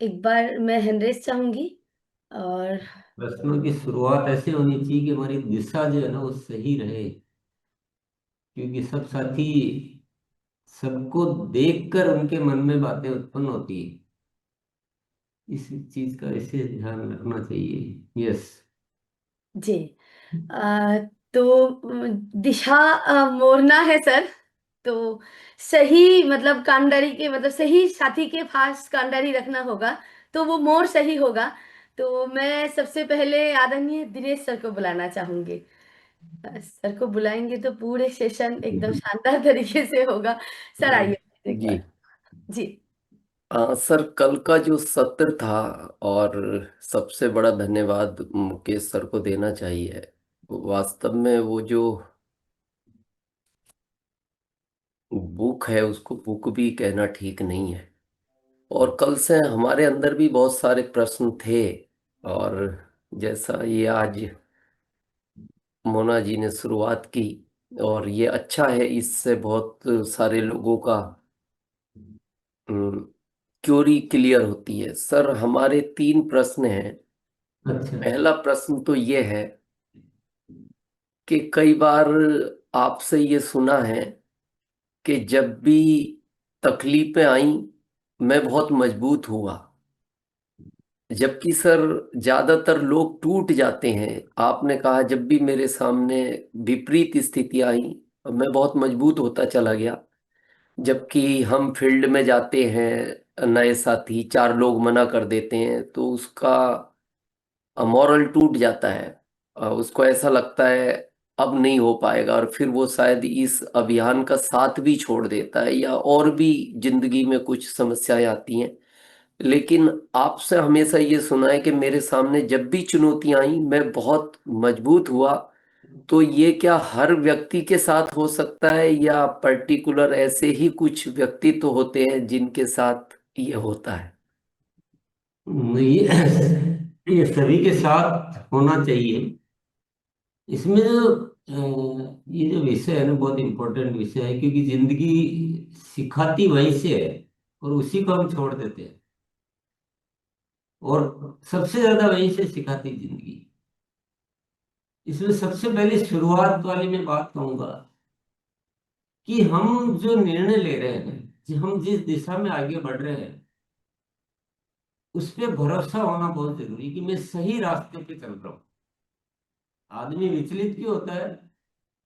एक बार मैं हैंडरेस चाहूंगी। और प्रश्नों की शुरुआत ऐसे होनी चाहिए कि हमारी दिशा जो है ना वो सही रहे, क्योंकि सब साथी सबको देखकर उनके मन में बातें उत्पन्न होती है। इस चीज का विशेष ध्यान रखना चाहिए। यस। जी। आ, तो दिशा मोड़ना है सर। तो सही मतलब कांडारी के मतलब सही साथी के पास कांडारी रखना होगा, तो वो मोड़ सही होगा। तो मैं सबसे पहले आदरणीय दिनेश सर को बुलाना चाहूंगी। सर को बुलाएंगे तो पूरे सेशन एकदम शानदार तरीके से होगा। सर आइए एक जी। बार। जी। सर, कल का जो सत्र था, और सबसे बड़ा धन्यवाद मुकेश सर को देना चाहिए। वास्तव में वो जो बुक है, उसको बुक भी कहना ठीक नहीं है। और कल से हमारे अंदर भी बहुत सारे प्रश्न थे। और जैसा ये आज मोना जी ने शुरुआत की, और ये अच्छा है, इससे बहुत सारे लोगों का क्योरी क्लियर होती है। सर, हमारे 3 प्रश्न हैं। अच्छा। पहला प्रश्न तो ये है कि कई बार आपसे ये सुना है कि जब भी तकलीफें आई, मैं बहुत मजबूत हुआ। जबकि सर, ज्यादातर लोग टूट जाते हैं। आपने कहा जब भी मेरे सामने विपरीत स्थिति आई, मैं बहुत मजबूत होता चला गया। जबकि हम फील्ड में जाते हैं, नए साथी 4 लोग मना कर देते हैं तो उसका मॉरल टूट जाता है। उसको ऐसा लगता है अब नहीं हो पाएगा, और फिर वो शायद इस अभियान का साथ भी छोड़ देता है, या और भी जिंदगी में कुछ समस्याएं आती हैं। लेकिन आपसे हमेशा ये सुना है कि मेरे सामने जब भी चुनौतियां आई, मैं बहुत मजबूत हुआ। तो ये क्या हर व्यक्ति के साथ हो सकता है, या पर्टिकुलर ऐसे ही कुछ व्यक्तित्व होते हैं जिनके साथ ये होता है? ये सभी के साथ होना चाहिए। इसमें जो ये जो विषय है ना बहुत इम्पोर्टेंट विषय है, क्योंकि जिंदगी सिखाती वहीं से है और उसी को हम छोड़ देते हैं। और सबसे ज्यादा वहीं से सिखाती जिंदगी। इसमें सबसे पहले शुरुआत वाली मैं बात कहूंगा कि हम जो निर्णय ले रहे हैं, हम जिस दिशा में आगे बढ़ रहे हैं, उस पर भरोसा होना बहुत जरूरी है कि मैं सही रास्ते पे चल रहा हूँ। आदमी विचलित क्यों होता है?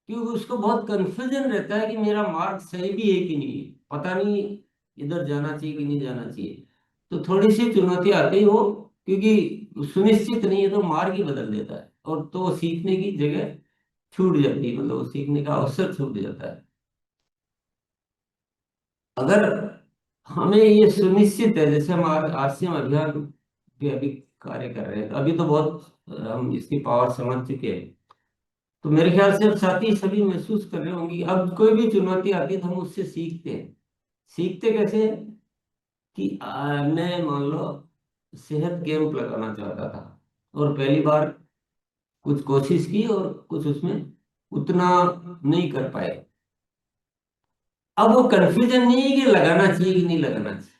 क्योंकि उसको बहुत कंफ्यूजन रहता है कि मेरा मार्ग सही भी है कि नहीं है, पता नहीं इधर जाना चाहिए कि नहीं जाना चाहिए। तो थोड़ी सी चुनौती आती ही हो, क्योंकि सुनिश्चित नहीं है तो मार्ग ही बदल देता है, और तो वो सीखने की जगह छूट जाती है, मतलब वो सीखने का अवसर छूट जाता है। अगर हमें ये सुनिश्चित है, जैसे हम आरसीएम अभियान पे अभी कार्य कर रहे हैं, तो अभी तो बहुत हम इसकी पावर समझ चुके हैं। तो मेरे ख्याल से अब साथी सभी महसूस कर रहे होंगे कि अब कोई भी चुनौती आती है तो हम उससे सीखते हैं। सीखते कैसे हैं? कि मैं मान लो सेहत कैंप लगाना चाहता था, और पहली बार कुछ कोशिश की और कुछ उसमें उतना नहीं कर पाए। अब वो कंफ्यूजन नहीं है कि लगाना चाहिए कि नहीं लगाना चाहिए,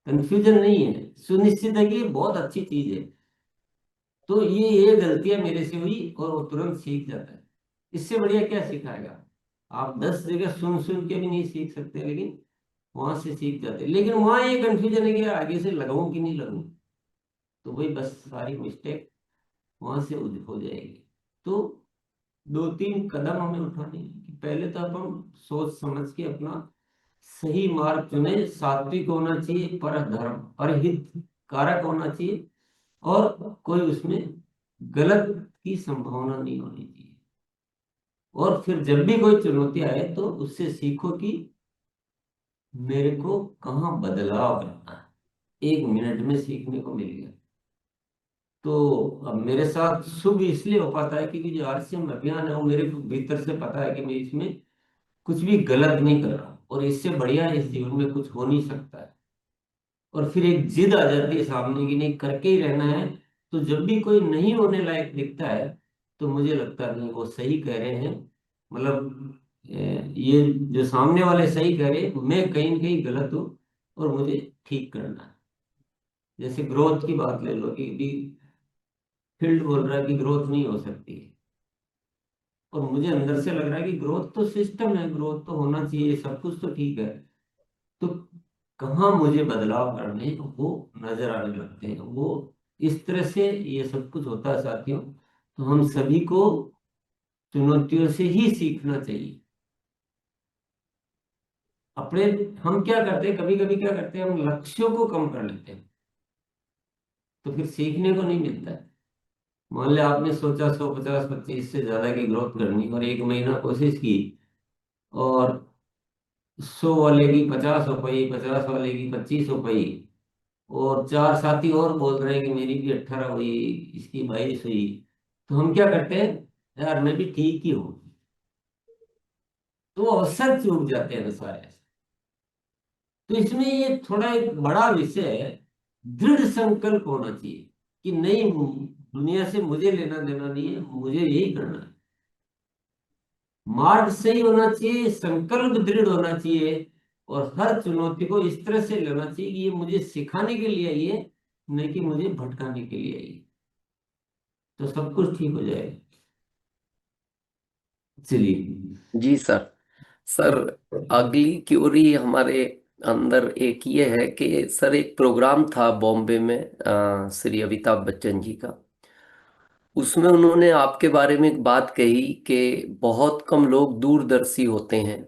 कंफ्यूजन नहीं है, सुनिश्चित है कि ये बहुत अच्छी चीज है। तो ये गलतियां मेरे से हुई और वो तुरंत सीख जाता है। इससे बढ़िया क्या सिखाएगा? आप 10 जगह सुन सुन के भी नहीं सीख सकते, लेकिन वहां से सीख जाते हैं। लेकिन वहां ये कंफ्यूजन है कि यार आगे से लगाऊं कि नहीं लगाऊं, तो वही बस सारी मिस्टेक वहां से हो जाएगी। तो 2-3 कदम हमें उठाने हैं कि पहले तो अब हम सोच समझ के अपना सही मार्ग चुने। सात्विक होना चाहिए, पर धर्म पर हित कारक होना चाहिए, और कोई उसमें गलत की संभावना नहीं होनी चाहिए। और फिर जब भी कोई चुनौती आए तो उससे सीखो कि मेरे को कहाँ बदलाव करना है। 1 मिनट में सीखने को मिल गया। तो अब मेरे साथ शुभ इसलिए हो पाता है क्योंकि जो आरसीएम अभियान है वो मेरे को भीतर से पता है कि मैं इसमें कुछ भी गलत नहीं कर रहा हूँ, और इससे बढ़िया इस जीवन में कुछ हो नहीं सकता है। और फिर एक जिद आ जाती है सामने की नहीं करके ही रहना है। तो जब भी कोई नहीं होने लायक दिखता है, तो मुझे लगता नहीं वो सही कह रहे हैं। मतलब ये जो सामने वाले सही कह रहे हैं, मैं कहीं न कहीं गलत हूँ और मुझे ठीक करना है। जैसे ग्रोथ की बात ले लो कि भी फील्ड बोल रहा है कि ग्रोथ नहीं हो सकती, और मुझे अंदर से लग रहा है कि ग्रोथ तो सिस्टम है, ग्रोथ तो होना चाहिए, सब कुछ तो ठीक है। तो कहाँ मुझे बदलाव करने वो नजर आने लगते हैं वो। इस तरह से ये सब कुछ होता है साथियों। तो हम सभी को चुनौतियों से ही सीखना चाहिए। अपने हम क्या करते हैं, कभी कभी क्या करते हैं, हम लक्ष्यों को कम कर लेते हैं, तो फिर सीखने को नहीं मिलता है। मान लिया आपने सोचा 150 25 से ज्यादा की ग्रोथ करनी, और 1 महीना कोशिश की, और 100 वाले की 50 हो पाई, 50 वाले की 25 हो पाई, और 4 साथी और बोल रहे हैं कि मेरी भी 18 हुई, इसकी 22 हुई, तो हम क्या करते हैं, यार मैं भी ठीक ही हूँ। तो वो अवसर चूक जाते हैं सारे। तो इसमें ये थोड़ा एक बड़ा विषय है, दृढ़ संकल्प होना चाहिए कि नहीं, दुनिया से मुझे लेना देना नहीं है, मुझे यही करना है। मार्ग सही होना चाहिए, संकल्प दृढ़ होना चाहिए, और हर चुनौती को इस तरह से लेना चाहिए कि ये मुझे सिखाने के लिए आई है, नहीं कि मुझे भटकाने के लिए आई है। तो सब कुछ ठीक हो जाएगा। चलिए। जी सर। सर, अगली क्यूरी हमारे अंदर एक ये है कि सर, एक प्रोग्राम था बॉम्बे में श्री अमिताभ बच्चन जी का। उसमें उन्होंने आपके बारे में एक बात कही कि बहुत कम लोग दूरदर्शी होते हैं,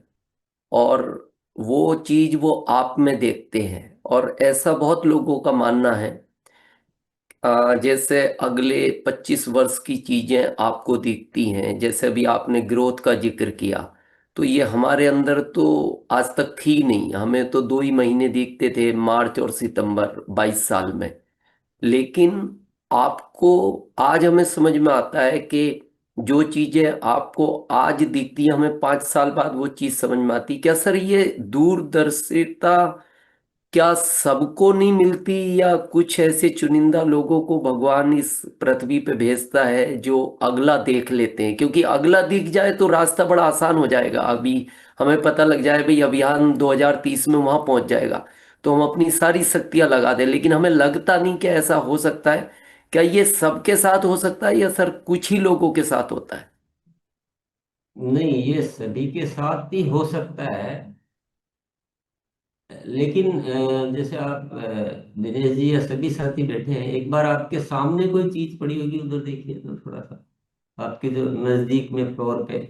और वो चीज वो आप में देखते हैं। और ऐसा बहुत लोगों का मानना है, जैसे अगले 25 वर्ष की चीजें आपको दिखती हैं। जैसे अभी आपने ग्रोथ का जिक्र किया, तो ये हमारे अंदर तो आज तक थी नहीं। हमें तो 2 ही महीने दिखते थे, मार्च और सितंबर 22 साल में। लेकिन आपको आज हमें समझ में आता है कि जो चीजें आपको आज दिखती है, हमें 5 साल बाद वो चीज समझ में आती। क्या सर ये दूरदर्शिता क्या सबको नहीं मिलती, या कुछ ऐसे चुनिंदा लोगों को भगवान इस पृथ्वी पे भेजता है जो अगला देख लेते हैं? क्योंकि अगला दिख जाए तो रास्ता बड़ा आसान हो जाएगा। अभी हमें पता लग जाए भाई अभियान 2030 में वहां पहुंच जाएगा, तो हम अपनी सारी शक्तियां लगा दें। लेकिन हमें लगता नहीं कि ऐसा हो सकता है। क्या ये सबके साथ हो सकता है, या सर कुछ ही लोगों के साथ होता है? नहीं, ये सभी के साथ ही हो सकता है। लेकिन जैसे आप दिनेश जी या सभी साथी बैठे हैं, एक बार आपके सामने कोई चीज पड़ी होगी, उधर देखिए तो थोड़ा सा, आपके जो नजदीक में फ्लोर पे।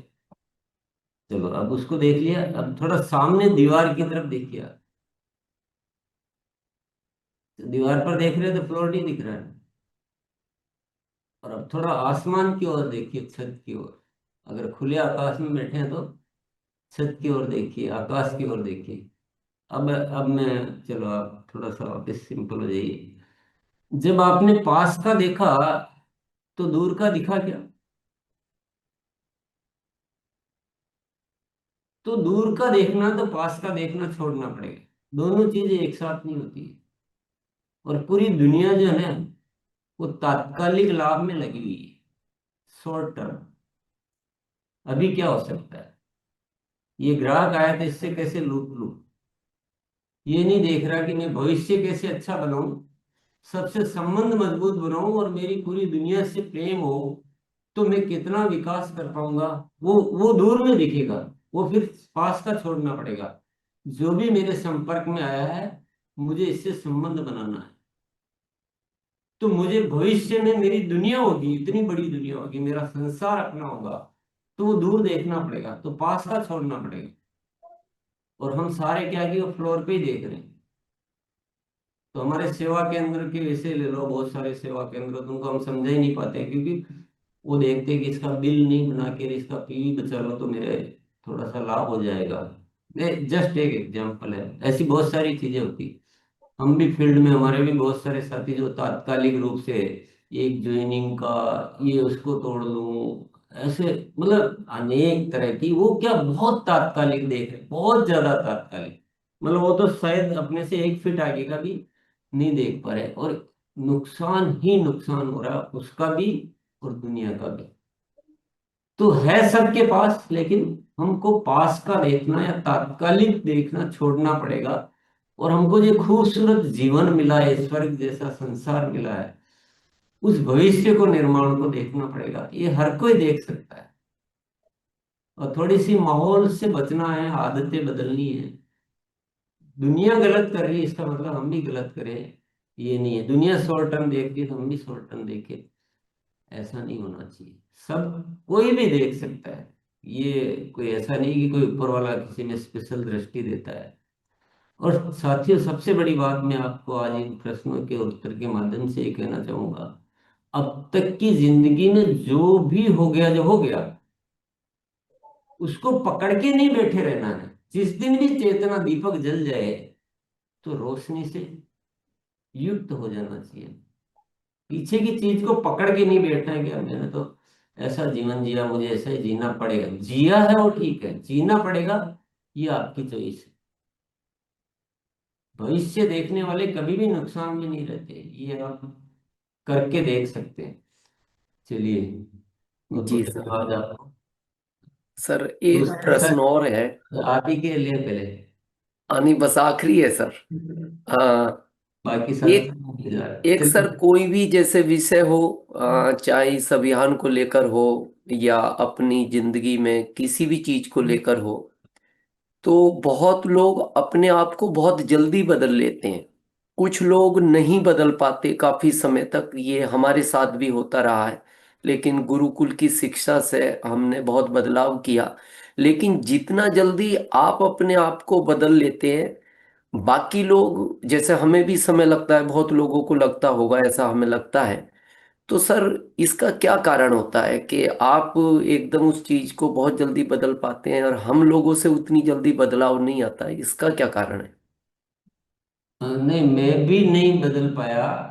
चलो अब उसको देख लिया, अब थोड़ा सामने दीवार की तरफ देखिए आप। तो दीवार पर देख रहे हो तो फ्लोर नहीं दिख रहा है। और अब थोड़ा आसमान की ओर देखिए, छत की ओर। अगर खुले आकाश में बैठे हैं तो छत की ओर देखिए, आकाश की ओर देखिए। अब मैं, चलो आप थोड़ा सा वापस सिंपल हो जाइए। जब आपने पास का देखा तो दूर का दिखा क्या? तो दूर का देखना तो पास का देखना छोड़ना पड़ेगा। दोनों चीजें एक साथ नहीं होती है। और पूरी दुनिया जो है वो तात्कालिक लाभ में लगी हुई है, शॉर्ट टर्म। अभी क्या हो सकता है, ये ग्राहक आया तो इससे कैसे लूट लूं, ये नहीं देख रहा कि मैं भविष्य कैसे अच्छा बनाऊं, सबसे संबंध मजबूत बनाऊं, और मेरी पूरी दुनिया से प्रेम हो, तो मैं कितना विकास कर पाऊंगा। वो दूर में दिखेगा। वो फिर पास का छोड़ना पड़ेगा। जो भी मेरे संपर्क में आया है, मुझे इससे संबंध बनाना है। तो मुझे भविष्य में मेरी दुनिया होगी, इतनी बड़ी दुनिया होगी, मेरा संसार अपना होगा, तो वो दूर देखना पड़ेगा, तो पास का छोड़ना पड़ेगा। और हम सारे क्या कि वो फ्लोर पे ही देख रहे हैं। तो हमारे सेवा केंद्र के विषय ले लो, बहुत सारे सेवा केंद्र, तुमको हम समझा ही नहीं पाते, क्योंकि वो देखते हैं कि इसका बिल नहीं बना के इसका पीवी बचा लो तो मेरे थोड़ा सा लाभ हो जाएगा। जस्ट एक एग्जांपल है, ऐसी बहुत सारी चीजें होती। हम भी फील्ड में, हमारे भी बहुत सारे साथी जो तात्कालिक रूप से एक ज्वाइनिंग का, ये उसको तोड़ दूं, ऐसे मतलब अनेक तरह की, वो क्या बहुत तात्कालिक देख रहे, बहुत ज्यादा तात्कालिक। मतलब वो तो शायद अपने से 1 फीट आगे का भी नहीं देख पा रहे, और नुकसान ही नुकसान हो रहा है, उसका भी और दुनिया का भी। तो है सबके पास, लेकिन हमको पास का देखना या तात्कालिक देखना छोड़ना पड़ेगा, और हमको जो खूबसूरत जीवन मिला है, स्वर्ग जैसा संसार मिला है, उस भविष्य को, निर्माण को देखना पड़ेगा। ये हर कोई देख सकता है। और थोड़ी सी माहौल से बचना है, आदतें बदलनी है। दुनिया गलत कर रही है, इसका मतलब हम भी गलत करें ये नहीं है। दुनिया शॉर्ट टर्म देख रही है तो हम भी शॉर्ट टर्म देखें, ऐसा नहीं होना चाहिए। सब कोई भी देख सकता है। ये कोई ऐसा नहीं कि कोई ऊपर वाला किसी में स्पेशल दृष्टि देता है। और साथियों, सबसे बड़ी बात मैं आपको आज इन प्रश्नों के उत्तर के माध्यम से ये कहना चाहूंगा, अब तक की जिंदगी में जो भी हो गया, जो हो गया, उसको पकड़ के नहीं बैठे रहना है। जिस दिन भी चेतना दीपक जल जाए तो रोशनी से युक्त हो जाना चाहिए। पीछे की चीज को पकड़ के नहीं बैठना है कि यार मैंने तो ऐसा जीवन जिया, मुझे ऐसा ही जीना पड़ेगा। जिया है वो ठीक है, जीना पड़ेगा, ये आपकी चॉइस है। भविष्य देखने वाले कभी भी नुकसान में नहीं रहते, ये आप करके देख सकते हैं। चलिए, बहुत जी बहुत सर। धन्यवाद आपको। सर एक दूसरा प्रश्न सर, और है। आप ही के लिए पहले, आनी बस आखिरी है सर। हाँ। बाकी सारे एक एक सर, चलिए। कोई भी जैसे विषय हो, चाहे इस अभियान को लेकर हो या अपनी जिंदगी में किसी भी चीज को लेकर हो, तो बहुत लोग अपने आप को बहुत जल्दी बदल लेते हैं। कुछ लोग नहीं बदल पाते काफी समय तक, ये हमारे साथ भी होता रहा है। लेकिन गुरुकुल की शिक्षा से हमने बहुत बदलाव किया। लेकिन जितना जल्दी आप अपने आप को बदल लेते हैं, बाकी लोग, जैसे हमें भी समय लगता है, बहुत लोगों को लगता होगा, ऐसा हमें लगता है। तो सर, इसका क्या कारण होता है कि आप एकदम उस चीज को बहुत जल्दी बदल पाते हैं और हम लोगों से उतनी जल्दी बदलाव नहीं आता है? इसका क्या कारण है? नहीं, मैं भी नहीं बदल पाया।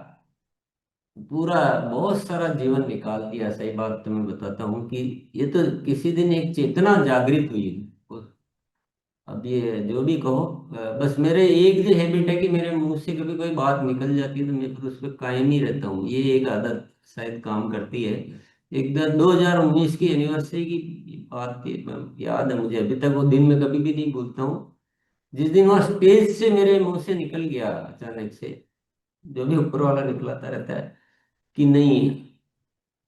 पूरा बहुत सारा जीवन निकाल दिया। सही बात तो मैं बताता हूँ कि ये तो किसी दिन एक चेतना जागृत हुई। अब ये जो भी कहो, बस मेरे एक जो हैबिट है कि मेरे मुंह से कभी कोई बात निकल जाती है तो मैं फिर उस पर कायम ही रहता हूँ। ये एक आदत शायद काम करती है। एक 2019 की एनिवर्सरी की बात थी, याद है मुझे अभी तक, वो दिन में कभी भी नहीं भूलता हूँ। जिस दिन वह स्टेज से मेरे मुंह से निकल गया अचानक से, जो भी ऊपर वाला निकलाता रहता है कि नहीं,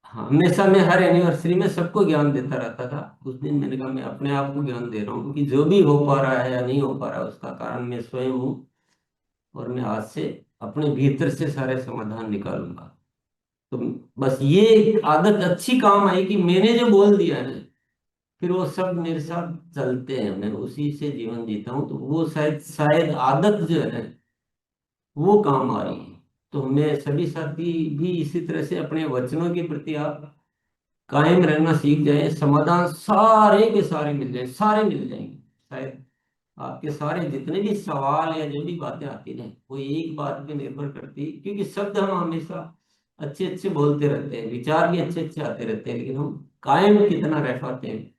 हाँ, हमेशा मैं हर एनिवर्सरी में सबको ज्ञान देता रहता था। उस दिन मैंने कहा मैं अपने आप को ज्ञान दे रहा हूँ कि जो भी हो पा रहा है या नहीं हो पा रहा है उसका कारण मैं स्वयं हूँ। और मैं आज से अपने भीतर से सारे समाधान निकालूंगा। तो बस ये एक आदत अच्छी काम आई कि मैंने जो बोल दिया है ना, फिर वो सब मेरे साथ चलते हैं, मैं उसी से जीवन जीता हूँ। तो वो शायद शायद आदत जो है ना, वो काम आ रही है। तो मैं सभी साथी भी इसी तरह से अपने वचनों के प्रति आप कायम रहना सीख जाए, समाधान सारे के सारे मिल जाए, सारे मिल जाएंगे। शायद आपके सारे जितने भी सवाल या जो भी बातें आती हैं वो एक बात पे निर्भर करती है, क्योंकि शब्द हम हमेशा अच्छे अच्छे बोलते रहते हैं, विचार भी अच्छे अच्छे आते रहते हैं, लेकिन हम कायम कितना रह पाते हैं।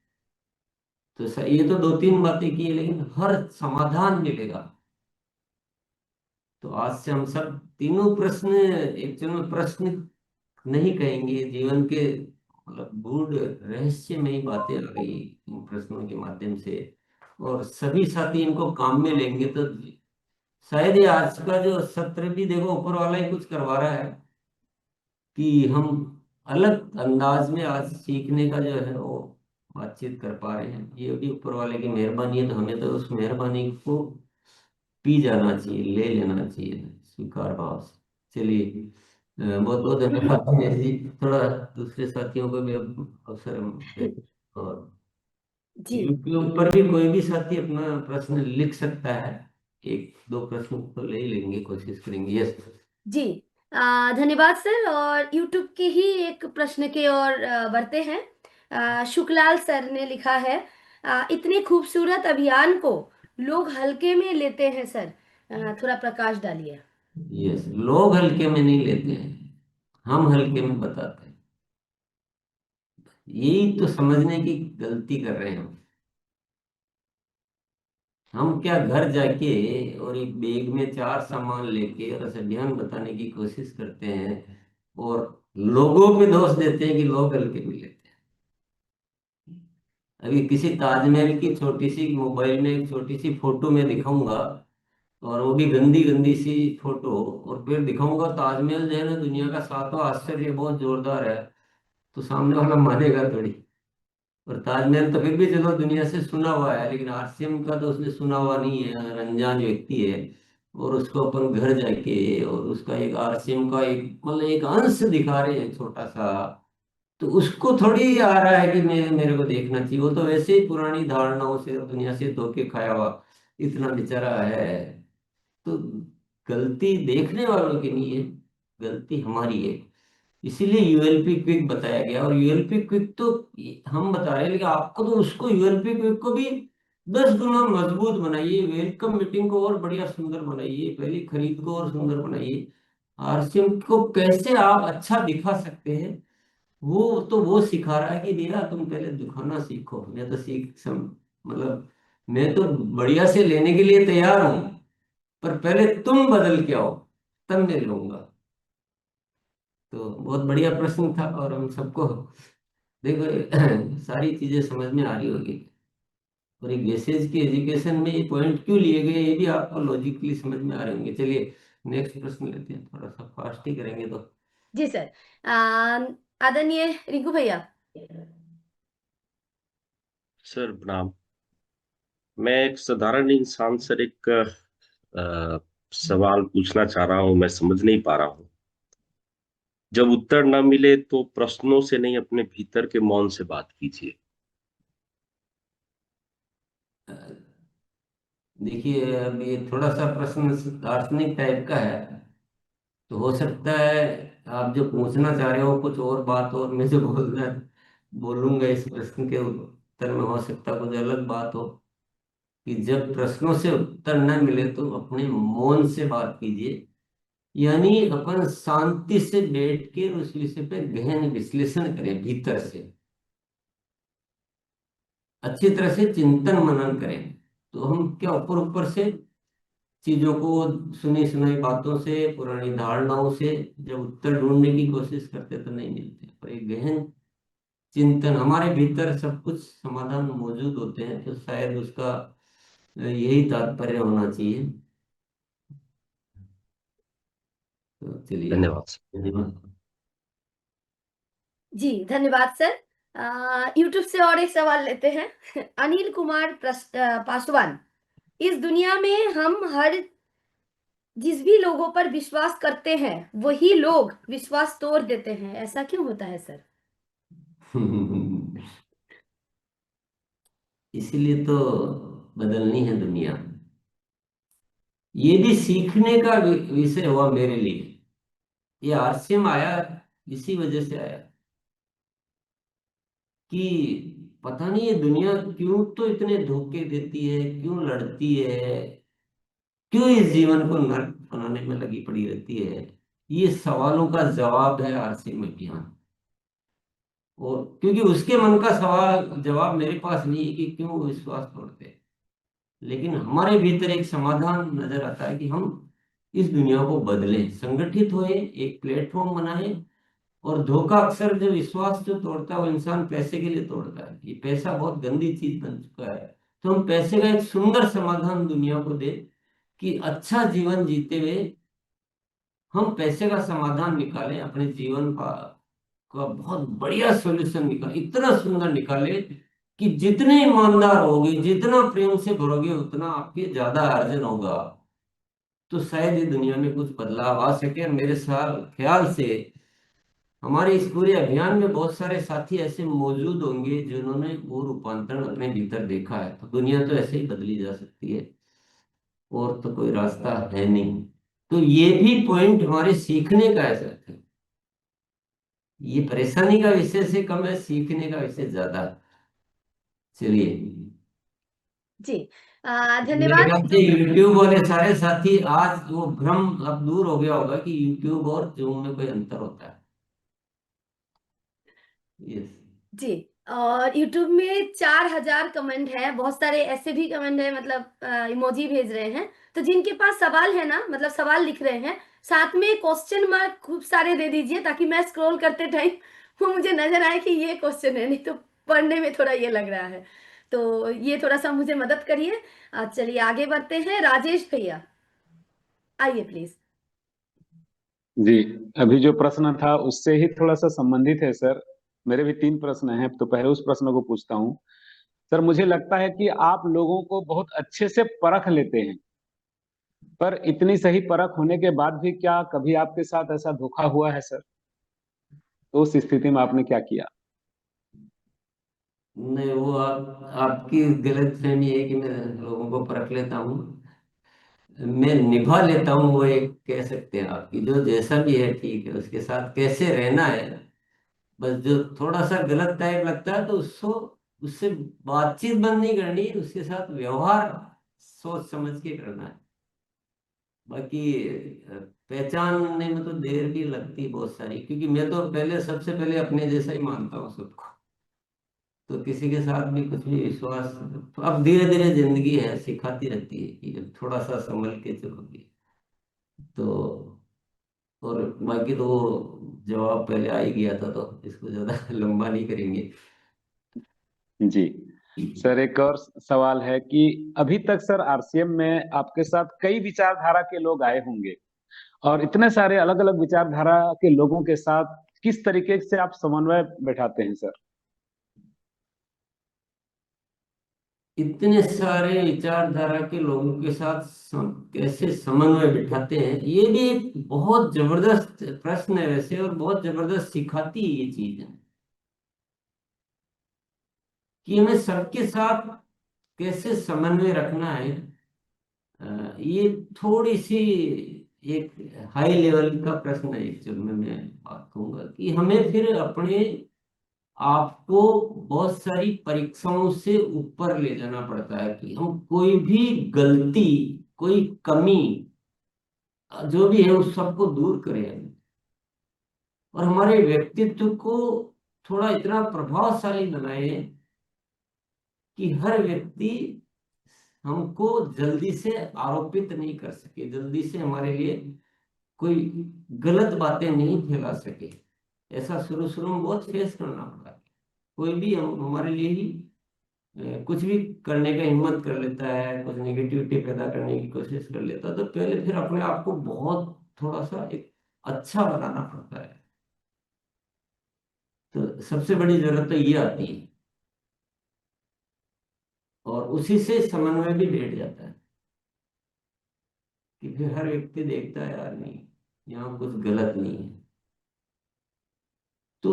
तो ये तो दो तीन बातें की है, लेकिन हर समाधान मिलेगा। तो आज से हम सब तीनों प्रश्न, एक्चुअल में प्रश्न नहीं कहेंगे, जीवन के मतलब गूढ़ रहस्यमयी बातें आ गई इन प्रश्नों के माध्यम से। और सभी साथी इनको काम में लेंगे तो शायद ये आज का जो सत्र भी देखो ऊपर वाला ही कुछ करवा रहा है कि हम अलग अंदाज में आज सीखने का जो है वो बातचीत कर पा रहे हैं। ये भी ऊपर वाले की मेहरबानी है, तो हमें तो उस मेहरबानी को पी जाना चाहिए, ले लेना चाहिए स्वीकार भाव से। चलिए, बहुत बहुत धन्यवाद दिनेश जी। थोड़ा दूसरे साथियों को भी अब अवसर हम देते हैं। और जी। यूट्यूब पर भी कोई भी साथी अपना प्रश्न लिख सकता है। एक दो प्रश्न तो ले ही लेंगे, कोशिश करेंगे। यस। जी, धन्यवाद सर। और यूट्यूब के ही एक प्रश्न के और बढ़ते हैं। शुक्लाल सर ने लिखा है, इतने खूबसूरत अभियान को लोग हल्के में लेते हैं सर, थोड़ा प्रकाश डालिए। यस, लोग हल्के में नहीं लेते हैं, हम हल्के में बताते हैं। यही तो समझने की गलती कर रहे हैं हम। हम क्या घर जाके और एक बैग में चार सामान लेके और उसे अभियान बताने की कोशिश करते हैं, और लोगों पे दोष देते हैं कि लोग हल्के में लेते हैं। अभी किसी ताजमहल की छोटी सी मोबाइल में एक छोटी सी फोटो में दिखाऊंगा, और वो भी गंदी गंदी सी फोटो, और फिर दिखाऊंगा ताजमहल जो है ना दुनिया का सातवां आश्चर्य, बहुत जोरदार है, तो सामने वाला मानेगा थोड़ी। और ताजमहल तो फिर भी चलो दुनिया से सुना हुआ है, लेकिन आरसीएम का तो उसने सुना हुआ नहीं है, अगर अनजान व्यक्ति है। और उसको अपन घर जाके और उसका एक आरसीएम का एक मतलब एक अंश दिखा रहे हैं छोटा सा, तो उसको थोड़ी आ रहा है कि मैं मेरे को देखना चाहिए। वो तो वैसे ही पुरानी धारणाओं से और दुनिया से धोखे खाया हुआ इतना बेचारा है। तो गलती देखने वालों की नहीं है, गलती हमारी है। इसीलिए यूएलपी क्विक बताया गया। और यूएलपी क्विक तो हम बता रहे हैं, लेकिन आपको तो उसको यूएलपी क्विक को भी 10 गुना मजबूत बनाइए, वेलकम मीटिंग को और बढ़िया सुंदर बनाइए, पहली खरीद को और सुंदर बनाइए। आरसीएम को कैसे आप अच्छा दिखा सकते हैं, वो तो वो सिखा रहा है कि भैया तुम पहले दिखाना सीखो। मैं तो मतलब मैं तो बढ़िया से लेने के लिए तैयार हूं, पर पहले तुम बदल के आओ, तब मैं लूंगा। तो बहुत बढ़िया प्रश्न था, और हम सबको देखो सारी चीजें समझ में आ रही होगी। और एक बेसिस की एजुकेशन में ये पॉइंट क्यों लिए गए, ये भी आपको लॉजिकली समझ में आ रहे होंगे। चलिए नेक्स्ट प्रश्न लेते हैं, थोड़ा सा फास्ट ही करेंगे तो। जी सर। आदरणीय रिंकू भैया। सर प्रणाम। मैं एक साधारण इंसान सर एक सवाल पूछना चाह रहा हूं, मैं समझ नहीं पा रहा हूं। जब उत्तर न मिले तो प्रश्नों से नहीं, अपने भीतर के मौन से बात कीजिए। देखिए अब ये थोड़ा सा प्रश्न दार्शनिक टाइप का है, तो हो सकता है आप जो पूछना चाह रहे हो कुछ और बात, और मैं जो बोलूंगा इस प्रश्न के उत्तर में हो सकता कुछ अलग बात हो। कि जब प्रश्नों से उत्तर न मिले तो अपने मौन से बात कीजिए, यानी अपन शांति से बैठ के उस विषय पे गहन विश्लेषण करें, भीतर से अच्छी तरह से चिंतन मनन करें। तो हम क्या ऊपर ऊपर से चीजों को, सुनी सुनाई बातों से, पुरानी धारणाओं से जब उत्तर ढूंढने की कोशिश करते तो नहीं मिलते, पर एक गहन चिंतन, हमारे भीतर सब कुछ समाधान मौजूद होते हैं, तो शायद उसका यही तात्पर्य होना चाहिए। तो चलिए, धन्यवाद सर। धन्यवाद। जी धन्यवाद सर। यूट्यूब से और एक सवाल लेते हैं। अनिल कुमार पासवान। इस दुनिया में हम हर जिस भी लोगों पर विश्वास करते हैं वही लोग विश्वास तोड़ देते हैं, ऐसा क्यों होता है सर? इसीलिए तो बदलनी है दुनिया। ये भी सीखने का विषय हुआ मेरे लिए। ये आरसीएम आया इसी वजह से आया कि पता नहीं ये दुनिया क्यों तो इतने धोखे देती है, क्यों लड़ती है, क्यों इस जीवन को नर्क बनाने में लगी पड़ी रहती है। ये सवालों का जवाब है आरसीएम अभियान। और क्योंकि उसके मन का सवाल जवाब मेरे पास नहीं है कि क्यों वो विश्वास तोड़ते हैं, लेकिन हमारे भीतर एक समाधान नजर आता है कि हम इस दुनिया को बदलें, संगठित होए, एक प्लेटफॉर्म बनाए। और धोखा अक्सर जो विश्वास जो तोड़ता है वो इंसान पैसे के लिए तोड़ता है। ये पैसा बहुत गंदी चीज बन चुका है। तो हम पैसे का एक सुंदर समाधान दुनिया को दे कि अच्छा जीवन जीते हुए हम पैसे का समाधान निकालें, अपने जीवन का बहुत बढ़िया सॉल्यूशन निकाले, इतना सुंदर निकाले कि जितने ईमानदार होगे, जितना प्रेम से भरोगे, उतना आपके ज्यादा अर्जन होगा। तो शायद ये दुनिया में कुछ बदलाव आ सके। और मेरे साथ ख्याल से हमारे इस पूरे अभियान में बहुत सारे साथी ऐसे मौजूद होंगे जिन्होंने वो रूपांतरण अपने भीतर देखा है। तो दुनिया तो ऐसे ही बदली जा सकती है, और तो कोई रास्ता है नहीं। तो ये भी पॉइंट हमारे सीखने का है सर। ये परेशानी का विषय से कम है, सीखने का विषय ज्यादा है। चलिए, जी मेरे धन्यवाद। ख्याल से यूट्यूब वाले सारे साथी आज वो भ्रम अब दूर हो गया होगा कि यूट्यूब और जूम में कोई अंतर होता है। यस। जी। और YouTube में 4,000 कमेंट है, बहुत सारे ऐसे भी कमेंट है, मतलब इमोजी भेज रहे हैं। तो जिनके पास सवाल है ना, मतलब सवाल लिख रहे हैं, साथ में क्वेश्चन मार्क खूब सारे दे दीजिए, ताकि मैं स्क्रॉल करते टाइम वो मुझे नजर आए कि ये क्वेश्चन है, नहीं तो पढ़ने में थोड़ा ये लग रहा है। तो ये थोड़ा सा मुझे मदद करिए। चलिए आगे बढ़ते हैं, राजेश भैया। आइए प्लीज। जी, अभी जो प्रश्न था उससे ही थोड़ा सा संबंधित है सर। मेरे भी 3 प्रश्न हैं, तो पहले उस प्रश्न को पूछता हूँ। सर, मुझे लगता है कि आप लोगों को बहुत अच्छे से परख लेते हैं, पर इतनी सही परख होने के बाद भी क्या कभी आपके साथ ऐसा धोखा हुआ है सर? तो उस स्थिति में आपने क्या किया? नहीं, वो आपकी गलत फहमी है कि मैं लोगों को परख लेता हूँ। मैं निभा लेता हूँ, वो एक कह सकते हैं आपकी, जो जैसा भी है ठीक है, उसके साथ कैसे रहना है। बस जो थोड़ा सा गलत टाइप लगता है तो उसको, उससे बातचीत बंद नहीं करनी है, उसके साथ व्यवहार सोच समझ के करना है। बाकी पहचानने में तो देर भी लगती है बहुत सारी, क्योंकि मैं तो पहले, सबसे पहले अपने जैसा ही मानता हूँ सबको। तो किसी के साथ भी कुछ भी विश्वास, तो अब धीरे धीरे जिंदगी है, सिखाती रहती है कि जब थोड़ा सा संभल के चलोगे तो। और बाकी तो वो जवाब पहले आ ही गया था, तो इसको ज्यादा लंबा नहीं करेंगे। जी सर, एक और सवाल है कि अभी तक सर आरसीएम में आपके साथ कई विचारधारा के लोग आए होंगे, और इतने सारे अलग अलग विचारधारा के लोगों के साथ किस तरीके से आप समन्वय बैठाते हैं सर? इतने सारे विचारधारा के लोगों के साथ कैसे समन्वय बिठाते हैं, ये भी एक बहुत जबरदस्त प्रश्न है वैसे, और बहुत जबरदस्त सिखाती है ये चीज है कि हमें सबके साथ कैसे समन्वय रखना है। ये थोड़ी सी एक हाई लेवल का प्रश्न है एक्चुअल में। मैं बात कहूंगा कि हमें फिर अपने आपको बहुत सारी परीक्षाओं से ऊपर ले जाना पड़ता है कि हम कोई भी गलती, कोई कमी जो भी है उस सबको दूर करें, और हमारे व्यक्तित्व को थोड़ा इतना प्रभावशाली बनाए कि हर व्यक्ति हमको जल्दी से आरोपित नहीं कर सके, जल्दी से हमारे लिए कोई गलत बातें नहीं फैला सके। ऐसा शुरू शुरू में बहुत फेस करना पड़ा। कोई भी हमारे लिए ही कुछ भी करने का हिम्मत कर लेता है, कुछ नेगेटिविटी पैदा करने की कोशिश कर लेता है, तो पहले फिर अपने आप को बहुत थोड़ा सा एक अच्छा बनाना पड़ता है। तो सबसे बड़ी जरूरत तो ये आती है, और उसी से समन्वय भी बैठ जाता है कि फिर हर व्यक्ति देखता है यार नहीं, यहाँ कुछ गलत नहीं है। तो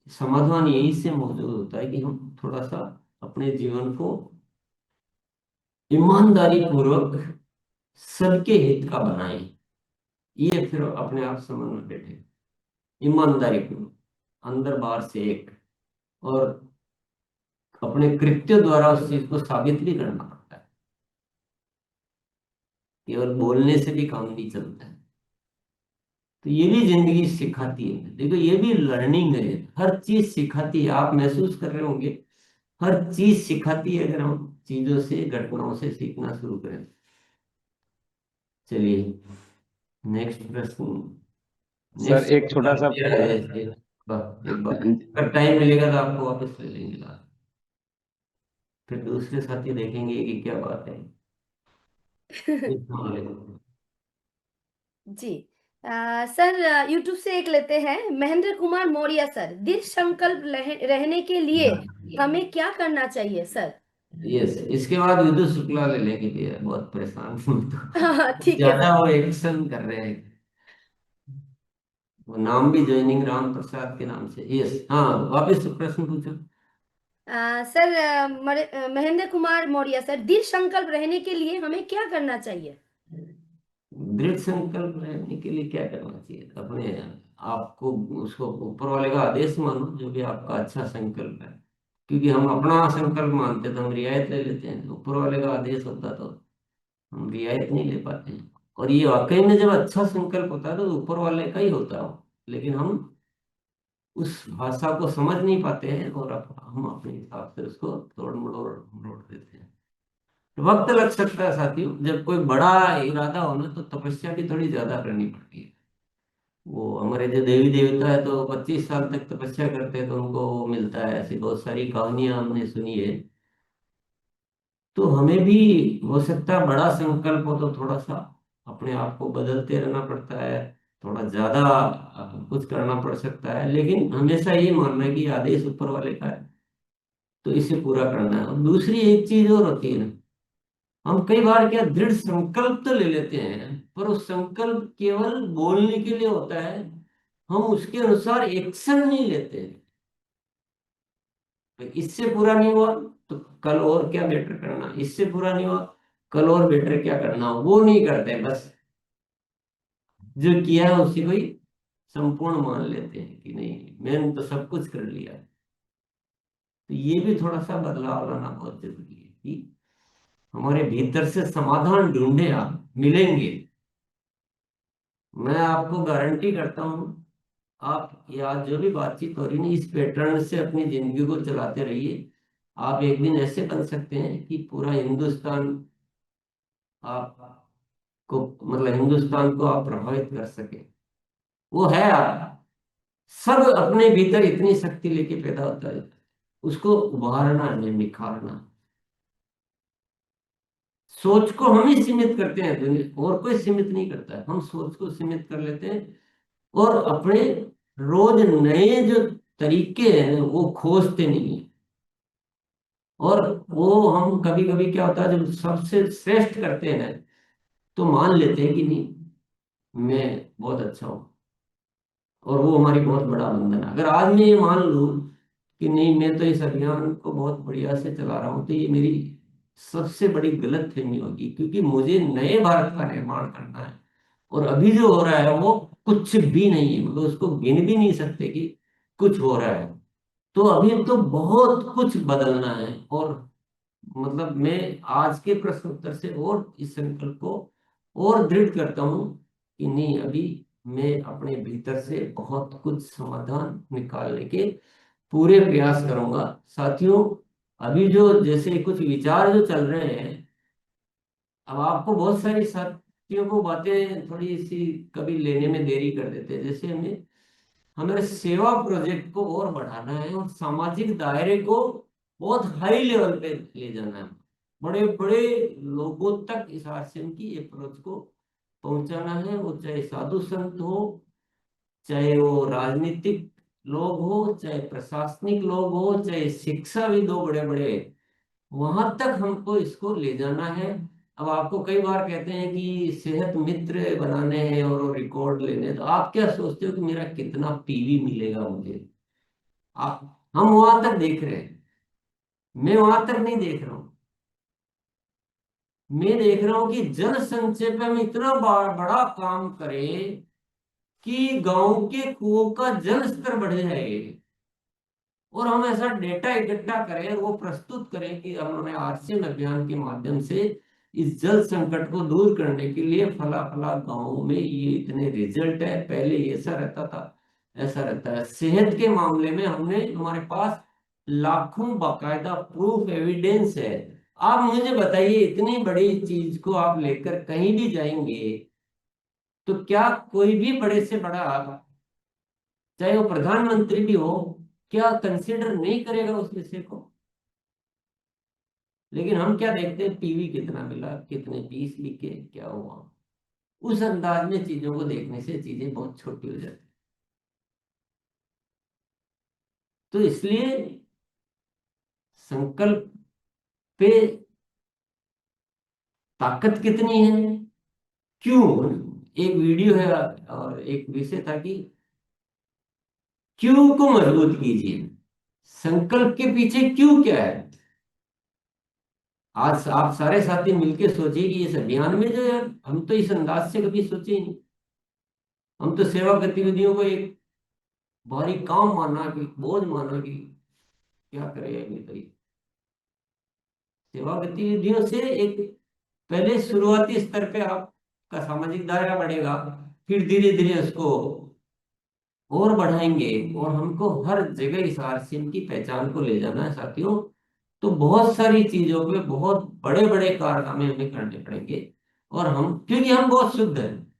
समाधान यही से मौजूद होता है कि हम थोड़ा सा अपने जीवन को ईमानदारी पूर्वक सबके हित का बनाएं। ये फिर अपने आप समझ में बैठे, ईमानदारी पूर्वक, अंदर बाहर से एक, और अपने कृत्य द्वारा उस चीज को साबित भी करना पड़ता है। केवल बोलने से भी काम नहीं चलता है। तो ये भी जिंदगी सिखाती है। देखो, ये भी लर्निंग है, हर चीज सिखाती है। आप महसूस कर रहे होंगे, हर चीज सिखाती है अगर हम चीजों से, घटनाओं से सीखना शुरू करें। चलिए नेक्स्ट प्रश्न। सर, नेक्स्ट एक छोटा सा एक बार अगर टाइम मिलेगा तो आपको वापस ले लेंगे लास्ट। फिर दूसरे साथी देखेंगे कि क्या बात है। हाँ, जी सर, यूट्यूब से एक लेते हैं, महेंद्र कुमार मौर्य सर। दृढ़ संकल्प रहने के लिए हमें क्या करना चाहिए सर? यस, इसके बाद विदुत शुक्ला ले लेंगे भैया, बहुत परेशान हूँ तो। हाँ ठीक है ज्यादा सर। वो एक्शन कर रहे हैं, वो नाम भी ज्वाइनिंग राम प्रसाद के नाम से। यस, हाँ, वापस प्रश्न पूछो। सर, महेंद्र कुमार मौर्य सर, दृढ़ संकल्प रहने के लिए हमें क्या करना चाहिए? दृढ़ संकल्प रहने के लिए क्या करना चाहिए? अपने आपको, उसको ऊपर वाले का आदेश मानो, जो भी आपका अच्छा संकल्प है। क्योंकि हम अपना संकल्प मानते तो हम रियायत ले लेते हैं, ऊपर वाले का आदेश होता तो हम रियायत नहीं ले पाते हैं। और ये वाकई में जब अच्छा संकल्प होता है तो ऊपर वाले का ही होता हो, लेकिन हम उस भाषा को समझ नहीं पाते हैं, और हम अपने हिसाब से उसको तोड़ मरोड़ मरोड़ देते हैं। वक्त लग सकता है साथियों, जब कोई बड़ा इरादा हो ना तो तपस्या भी थोड़ी ज्यादा करनी पड़ती है। वो हमारे जो देवी देवता है तो 25 साल तक तपस्या करते हैं तो उनको वो मिलता है, ऐसी बहुत सारी कहानियां हमने सुनी है। तो हमें भी हो सकता है बड़ा संकल्प हो तो थोड़ा सा अपने आप को बदलते रहना पड़ता है, थोड़ा ज्यादा कुछ करना पड़ सकता है, लेकिन हमेशा ये मानना है कि आदेश ऊपर वाले का है तो इसे पूरा करना है। और दूसरी एक चीज और होती है ना, हम कई बार क्या दृढ़ संकल्प तो ले लेते हैं, पर वो संकल्प केवल बोलने के लिए होता है, हम उसके अनुसार एक्शन नहीं लेते हैं। तो इससे पूरा नहीं हुआ तो कल और क्या बेटर करना, इससे पूरा नहीं हुआ कल और बेटर क्या करना, वो नहीं करते, बस जो किया है उसी को ही संपूर्ण मान लेते हैं कि नहीं मैंने तो सब कुछ कर लिया। तो ये भी थोड़ा सा बदलाव लाना बहुत जरूरी है कि हमारे भीतर से समाधान ढूंढे, आप मिलेंगे। मैं आपको गारंटी करता हूँ, आप ये आज जो भी बातचीत हो रही है इस पैटर्न से अपनी जिंदगी को चलाते रहिए, आप एक दिन ऐसे बन सकते हैं कि पूरा हिंदुस्तान आपको, मतलब हिंदुस्तान को आप प्रभावित कर सके। वो है आप, सब अपने भीतर इतनी शक्ति लेके पैदा होता है, उसको उभारना है, निखारना। सोच को हम ही सीमित करते हैं, दुनिया और कोई सीमित नहीं करता है, हम सोच को सीमित कर लेते हैं और अपने रोज नए जो तरीके हैं वो खोजते नहीं है। और वो हम कभी कभी क्या होता है, जब सबसे श्रेष्ठ करते हैं ना तो मान लेते हैं कि नहीं मैं बहुत अच्छा हूँ, और वो हमारी बहुत बड़ा बंधन है। अगर आज मैं ये मान लूं कि नहीं मैं तो इस अभियान को बहुत बढ़िया से चला रहा हूँ, तो ये मेरी सबसे बड़ी गलतफहमी होगी, क्योंकि मुझे नए भारत का निर्माण करना है। और अभी जो हो रहा है वो कुछ भी नहीं है, मतलब उसको गिन भी नहीं सकते कि कुछ हो रहा है। तो अभी तो बहुत कुछ बदलना है। और मतलब मैं आज के प्रश्न उत्तर से और इस संकल्प को और दृढ़ करता हूँ कि नहीं अभी मैं अपने भीतर से बहुत कुछ समाधान निकालने के पूरे प्रयास करूंगा। साथियों, अभी जो जैसे कुछ विचार जो चल रहे हैं, अब आपको बहुत सारी साथियों को बातें थोड़ी सी कभी लेने में देरी कर देते हैं। जैसे हमें सेवा प्रोजेक्ट को और बढ़ाना है और सामाजिक दायरे को बहुत हाई लेवल पे ले जाना है, बड़े बड़े लोगों तक इस आरसीएम की अप्रोच को पहुंचाना है। वो चाहे साधु संत हो, चाहे वो राजनीतिक लोग हो, चाहे प्रशासनिक लोग हो, चाहे शिक्षाविद हो, बड़े बड़े, वहां तक हमको इसको ले जाना है। अब आपको कई बार कहते हैं कि सेहत मित्र बनाने हैं और रिकॉर्ड लेने हैं, तो आप क्या सोचते हो कि मेरा कितना पीवी मिलेगा मुझे? आप, हम वहां तक देख रहे हैं, मैं वहां तक नहीं देख रहा हूं। मैं देख रहा हूं कि जल संचय पे हम इतना बड़ा काम करें कि गांव के कुओं का जल स्तर बढ़ जाए, और हम ऐसा डेटा इकट्ठा करें और वो प्रस्तुत करें कि हमने आरसीएम अभियान के माध्यम से इस जल संकट को दूर करने के लिए फला फला गांवों में ये इतने रिजल्ट है, पहले ऐसा रहता था, ऐसा रहता है। सेहत के मामले में हमारे पास लाखों बाकायदा प्रूफ एविडेंस है। आप मुझे बताइए, इतनी बड़ी चीज को आप लेकर कहीं भी जाएंगे तो क्या कोई भी बड़े से बड़ा, चाहे वो प्रधानमंत्री भी हो, क्या कंसिडर नहीं करेगा उस विषय को? लेकिन हम क्या देखते हैं, पीवी कितना मिला, कितने पीस लिखे, क्या हुआ, उस अंदाज में चीजों को देखने से चीजें बहुत छोटी हो जाती। तो इसलिए संकल्प पे ताकत कितनी है, क्यों, एक वीडियो है और एक विषय था कि क्यों को मजबूत कीजिए, संकल्प के पीछे क्यों क्या है। आज आप सारे साथी मिलके सोचिए कि इस अभियान में जो है, हम तो इस अंदाज से कभी सोचे ही नहीं। हम तो सेवा गतिविधियों को एक भारी काम माना, कि बोझ माना कि क्या करे अभी तो ये। सेवा गतिविधियों से एक पहले शुरुआती स्तर पे आपका सामाजिक दायरा बढ़ेगा, फिर धीरे धीरे उसको और बढ़ाएंगे, और हमको हर जगह इस आरसीएम की पहचान को ले जाना है साथियों। तो बहुत सारी चीजों पे बहुत बड़े बड़े कारनामे हमें करने पड़ेंगे। और हम, क्योंकि हम बहुत शुद्ध हैं,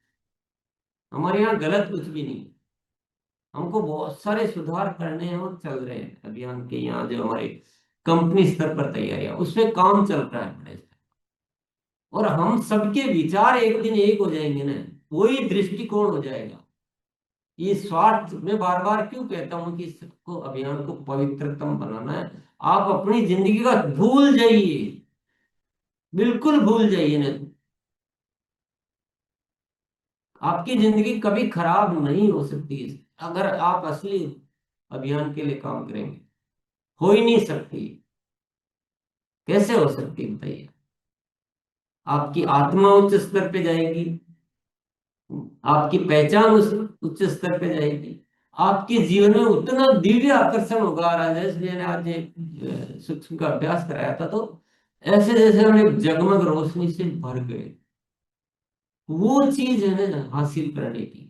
हमारे यहाँ गलत कुछ भी नहीं, हमको बहुत सारे सुधार करने हैं और चल रहे हैं अभियान के। यहाँ जो हमारे कंपनी स्तर पर तैयारियां, उस पे काम चल रहा है बड़े स्तर। और हम सबके विचार एक दिन एक हो जाएंगे ना, वही दृष्टिकोण हो जाएगा। ये स्वार्थ मैं बार बार क्यों कहता हूं कि सबको अभियान को पवित्रतम बनाना है। आप अपनी जिंदगी का भूल जाइए, बिल्कुल भूल जाइए ना, आपकी जिंदगी कभी खराब नहीं हो सकती अगर आप असली अभियान के लिए काम करेंगे। हो ही नहीं सकती। कैसे हो सकती बताइए। आपकी आत्मा उच्च स्तर पे जाएगी, आपकी पहचान उस उच्च स्तर पे जाएगी, आपके जीवन में उतना दिव्य आकर्षण होगा। राजेश जी ने आज सूक्ष्म का अभ्यास कराया था, तो ऐसे जैसे हम एक जगमग रोशनी से भर गए। वो चीज है ना हासिल करने की।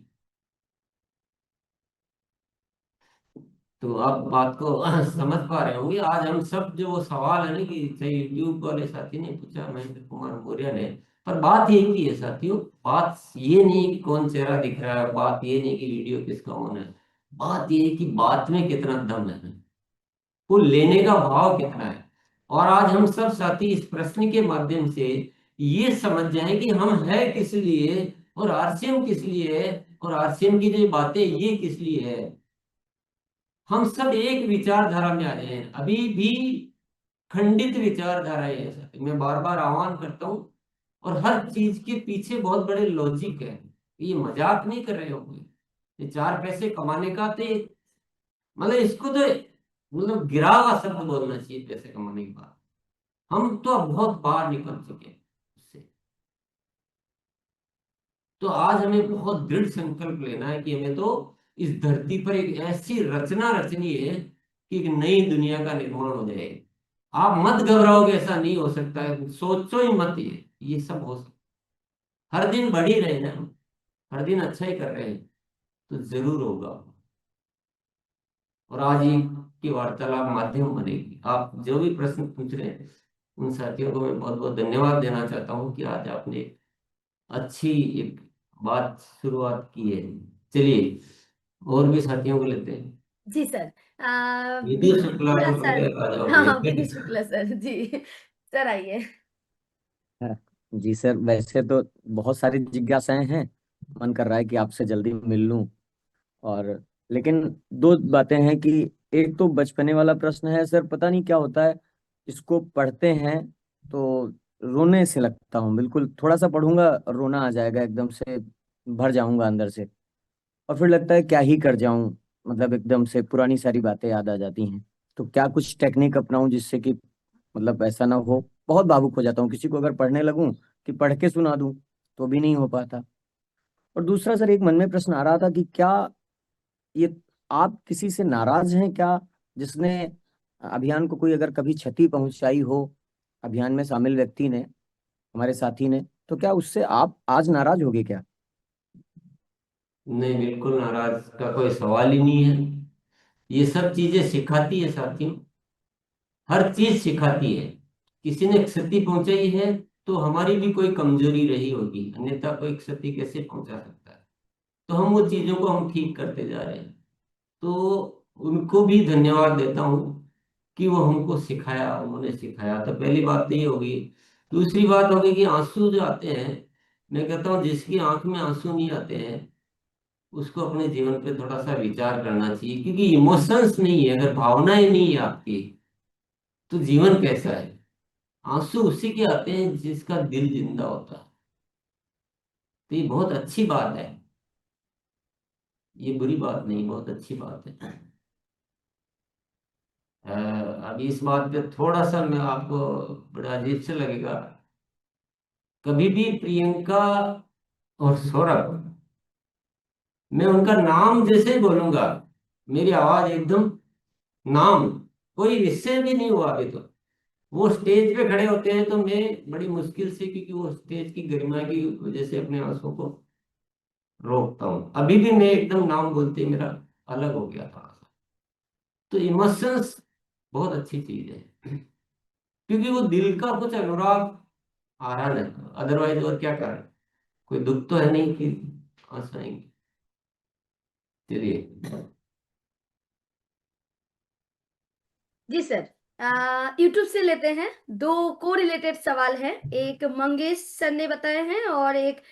तो आप बात को समझ पा रहे होंगे। आज हम सब जो वो सवाल है ना कि चाहे यूट्यूब वाले साथी ने पूछा, महेंद्र कुमार मौर्य ने, पर बात एक ही है साथियों। बात ये नहीं कि कौन चेहरा दिख रहा है, बात ये नहीं कि वीडियो किसका ऑन है, बात ये है कि बात में कितना दम है, वो लेने का भाव कितना है। और आज हम सब साथी इस प्रश्न के माध्यम से ये समझ जाएं कि हम है किस लिए, और आरसीएम किस लिए है, और आरसीएम की जो बातें ये किस लिए है। हम सब एक विचारधारा में आ रहे हैं। अभी भी खंडित विचारधाराएं है सर, मैं बार बार आह्वान करता हूँ। और हर चीज के पीछे बहुत बड़े लॉजिक है। ये मजाक नहीं कर रहे हो कोई। ये चार पैसे कमाने का तो मतलब इसको तो मतलब गिरा हुआ शब्द बोलना चाहिए पैसे कमाने की बात। हम तो अब बहुत बाहर निकल चुके हैं उससे। तो आज हमें बहुत दृढ़ संकल्प लेना है कि हमें तो इस धरती पर एक ऐसी रचना रचनी है कि एक नई दुनिया का निर्माण हो जाए। आप मत घबराओगे, ऐसा नहीं हो सकता है, सोचो ही मत ये सब हो सकता। हर दिन बढ़ ही रहे हैं ना, हर दिन अच्छा ही कर रहे हैं, तो जरूर होगा। और आज ये की वार्तालाप माध्यम बनेगी। आप जो भी प्रश्न पूछ रहे हैं उन साथियों को मैं बहुत बहुत धन्यवाद देना चाहता हूँ कि आज आपने अच्छी एक बात शुरुआत की है। चलिए और भी साथियों को लेते हैं। जी सर। विधि विधि शुक्ला शुक्ला को सर। पहले आ हाँ जाओगे। हाँ, विधि शुक्ला सर जी। सर आइए। हाँ, जी सर, वैसे तो बहुत सारी जिज्ञासाएं हैं। मन कर रहा है कि आपसे जल्दी मिल लूं। और लेकिन दो बातें हैं कि एक तो बचपने वाला प्रश्न है सर, पता नहीं क्या होता है, इसको पढ़ते हैं तो रोने से लगता हूँ बिल्कुल। थोड़ा सा पढ़ूंगा रोना आ जाएगा एकदम से, भर जाऊंगा अंदर से। और फिर लगता है क्या ही कर जाऊं, मतलब एकदम से पुरानी सारी बातें याद आ जाती हैं। तो क्या कुछ टेक्निक अपनाऊं जिससे कि मतलब ऐसा ना हो। बहुत भावुक हो जाता हूँ, किसी को अगर पढ़ने लगूं कि पढ़ के सुना दूं तो भी नहीं हो पाता। और दूसरा सर, एक मन में प्रश्न आ रहा था कि क्या ये आप किसी से नाराज हैं क्या, जिसने अभियान को कोई अगर कभी क्षति पहुंचाई हो, अभियान में शामिल व्यक्ति ने, हमारे साथी ने, तो क्या उससे आप आज नाराज होगे क्या? नहीं, बिल्कुल नाराज का कोई सवाल ही नहीं है। ये सब चीजें सिखाती है साथियों, हर चीज सिखाती है। किसी ने क्षति पहुंचाई है तो हमारी भी कोई कमजोरी रही होगी, अन्यथा कोई क्षति कैसे पहुंचा सकता है। तो हम वो चीजों को हम ठीक करते जा रहे हैं। तो उनको भी धन्यवाद देता हूँ कि वो हमको सिखाया, उन्होंने सिखाया। तो पहली बात तो ये होगी। दूसरी बात होगी कि आंसू जो आते हैं, मैं कहता हूँ जिसकी आंख में आंसू नहीं आते हैं उसको अपने जीवन पे थोड़ा सा विचार करना चाहिए। क्योंकि इमोशंस नहीं है, अगर भावनाएं नहीं है आपकी तो जीवन कैसा है। आंसू उसी के आते हैं जिसका दिल जिंदा होता है। तो ये बहुत अच्छी बात है, ये बुरी बात नहीं, बहुत अच्छी बात है। अ, अभी इस बात पे थोड़ा सा मैं आपको बड़ा अजीब से लगेगा। कभी भी प्रियंका और सौरभ, मैं उनका नाम जैसे ही बोलूंगा मेरी आवाज एकदम, नाम कोई निश्चय भी नहीं हुआ अभी तो, वो स्टेज पे खड़े होते हैं तो मैं बड़ी मुश्किल से, क्योंकि वो स्टेज की गरिमा की वजह से अपने आंसू को रोकता हूँ। अभी भी मैं एकदम नाम बोलते ही मेरा अलग हो गया था। तो इमोशंस बहुत अच्छी चीज है, क्योंकि वो दिल का कुछ अनुराग आ रहा है। अदरवाइज और क्या कारण, कोई दुख तो है नहीं कि आंसू आएंगे। चलिए। जी सर। यूट्यूब से लेते हैं। दो को रिलेटेड सवाल है, एक मंगेश सर ने बताए हैं और एक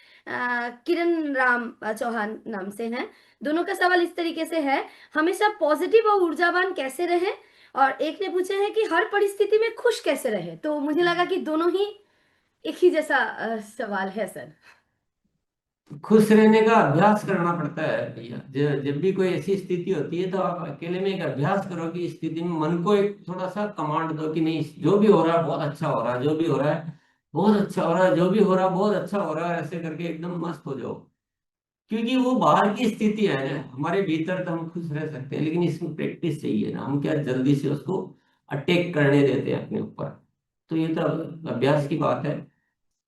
किरण राम चौहान नाम से हैं। दोनों का सवाल इस तरीके से है, हमेशा पॉजिटिव और ऊर्जावान कैसे रहे। और एक ने पूछे हैं कि हर परिस्थिति में खुश कैसे रहे। तो मुझे लगा कि दोनों ही एक ही जैसा सवाल है सर। खुश रहने का अभ्यास करना पड़ता है भैया। जब भी कोई ऐसी स्थिति होती है तो आप अकेले में एक अभ्यास करो कि इस स्थिति में मन को एक थोड़ा सा कमांड दो कि नहीं, जो भी हो रहा है बहुत अच्छा हो रहा है, जो भी हो रहा है बहुत अच्छा हो रहा है, जो भी हो रहा है बहुत अच्छा हो रहा है, ऐसे करके एकदम मस्त हो जाओ। क्योंकि वो बाहर की स्थिति है ना, हमारे भीतर तो हम खुश रह सकते हैं, लेकिन इसमें प्रैक्टिस चाहिए ना। हम क्या जल्दी से उसको अटैक करने देते हैं अपने ऊपर। तो ये तो अभ्यास की बात है।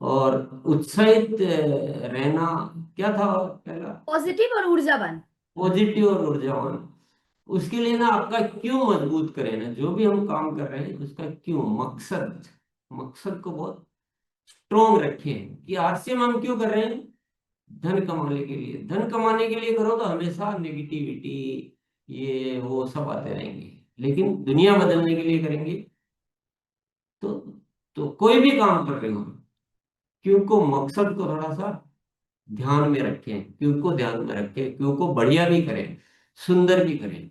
और उत्साहित रहना क्या था पहला? पॉजिटिव और ऊर्जावान। पॉजिटिव और ऊर्जावान। उसके लिए ना आपका क्यों मजबूत करें ना, जो भी हम काम कर रहे हैं उसका क्यों, मकसद, मकसद को बहुत स्ट्रोंग रखें कि आरसीएम हम क्यों कर रहे हैं। धन कमाने के लिए, धन कमाने के लिए करो तो हमेशा नेगेटिविटी ये वो सब आते रहेंगे। लेकिन दुनिया बदलने के लिए करेंगे तो कोई भी काम कर रहे हो, क्यों को मकसद को थोड़ा सा ध्यान में रखें, क्यों को ध्यान में रखें, क्यों को बढ़िया भी करें, सुंदर भी करें।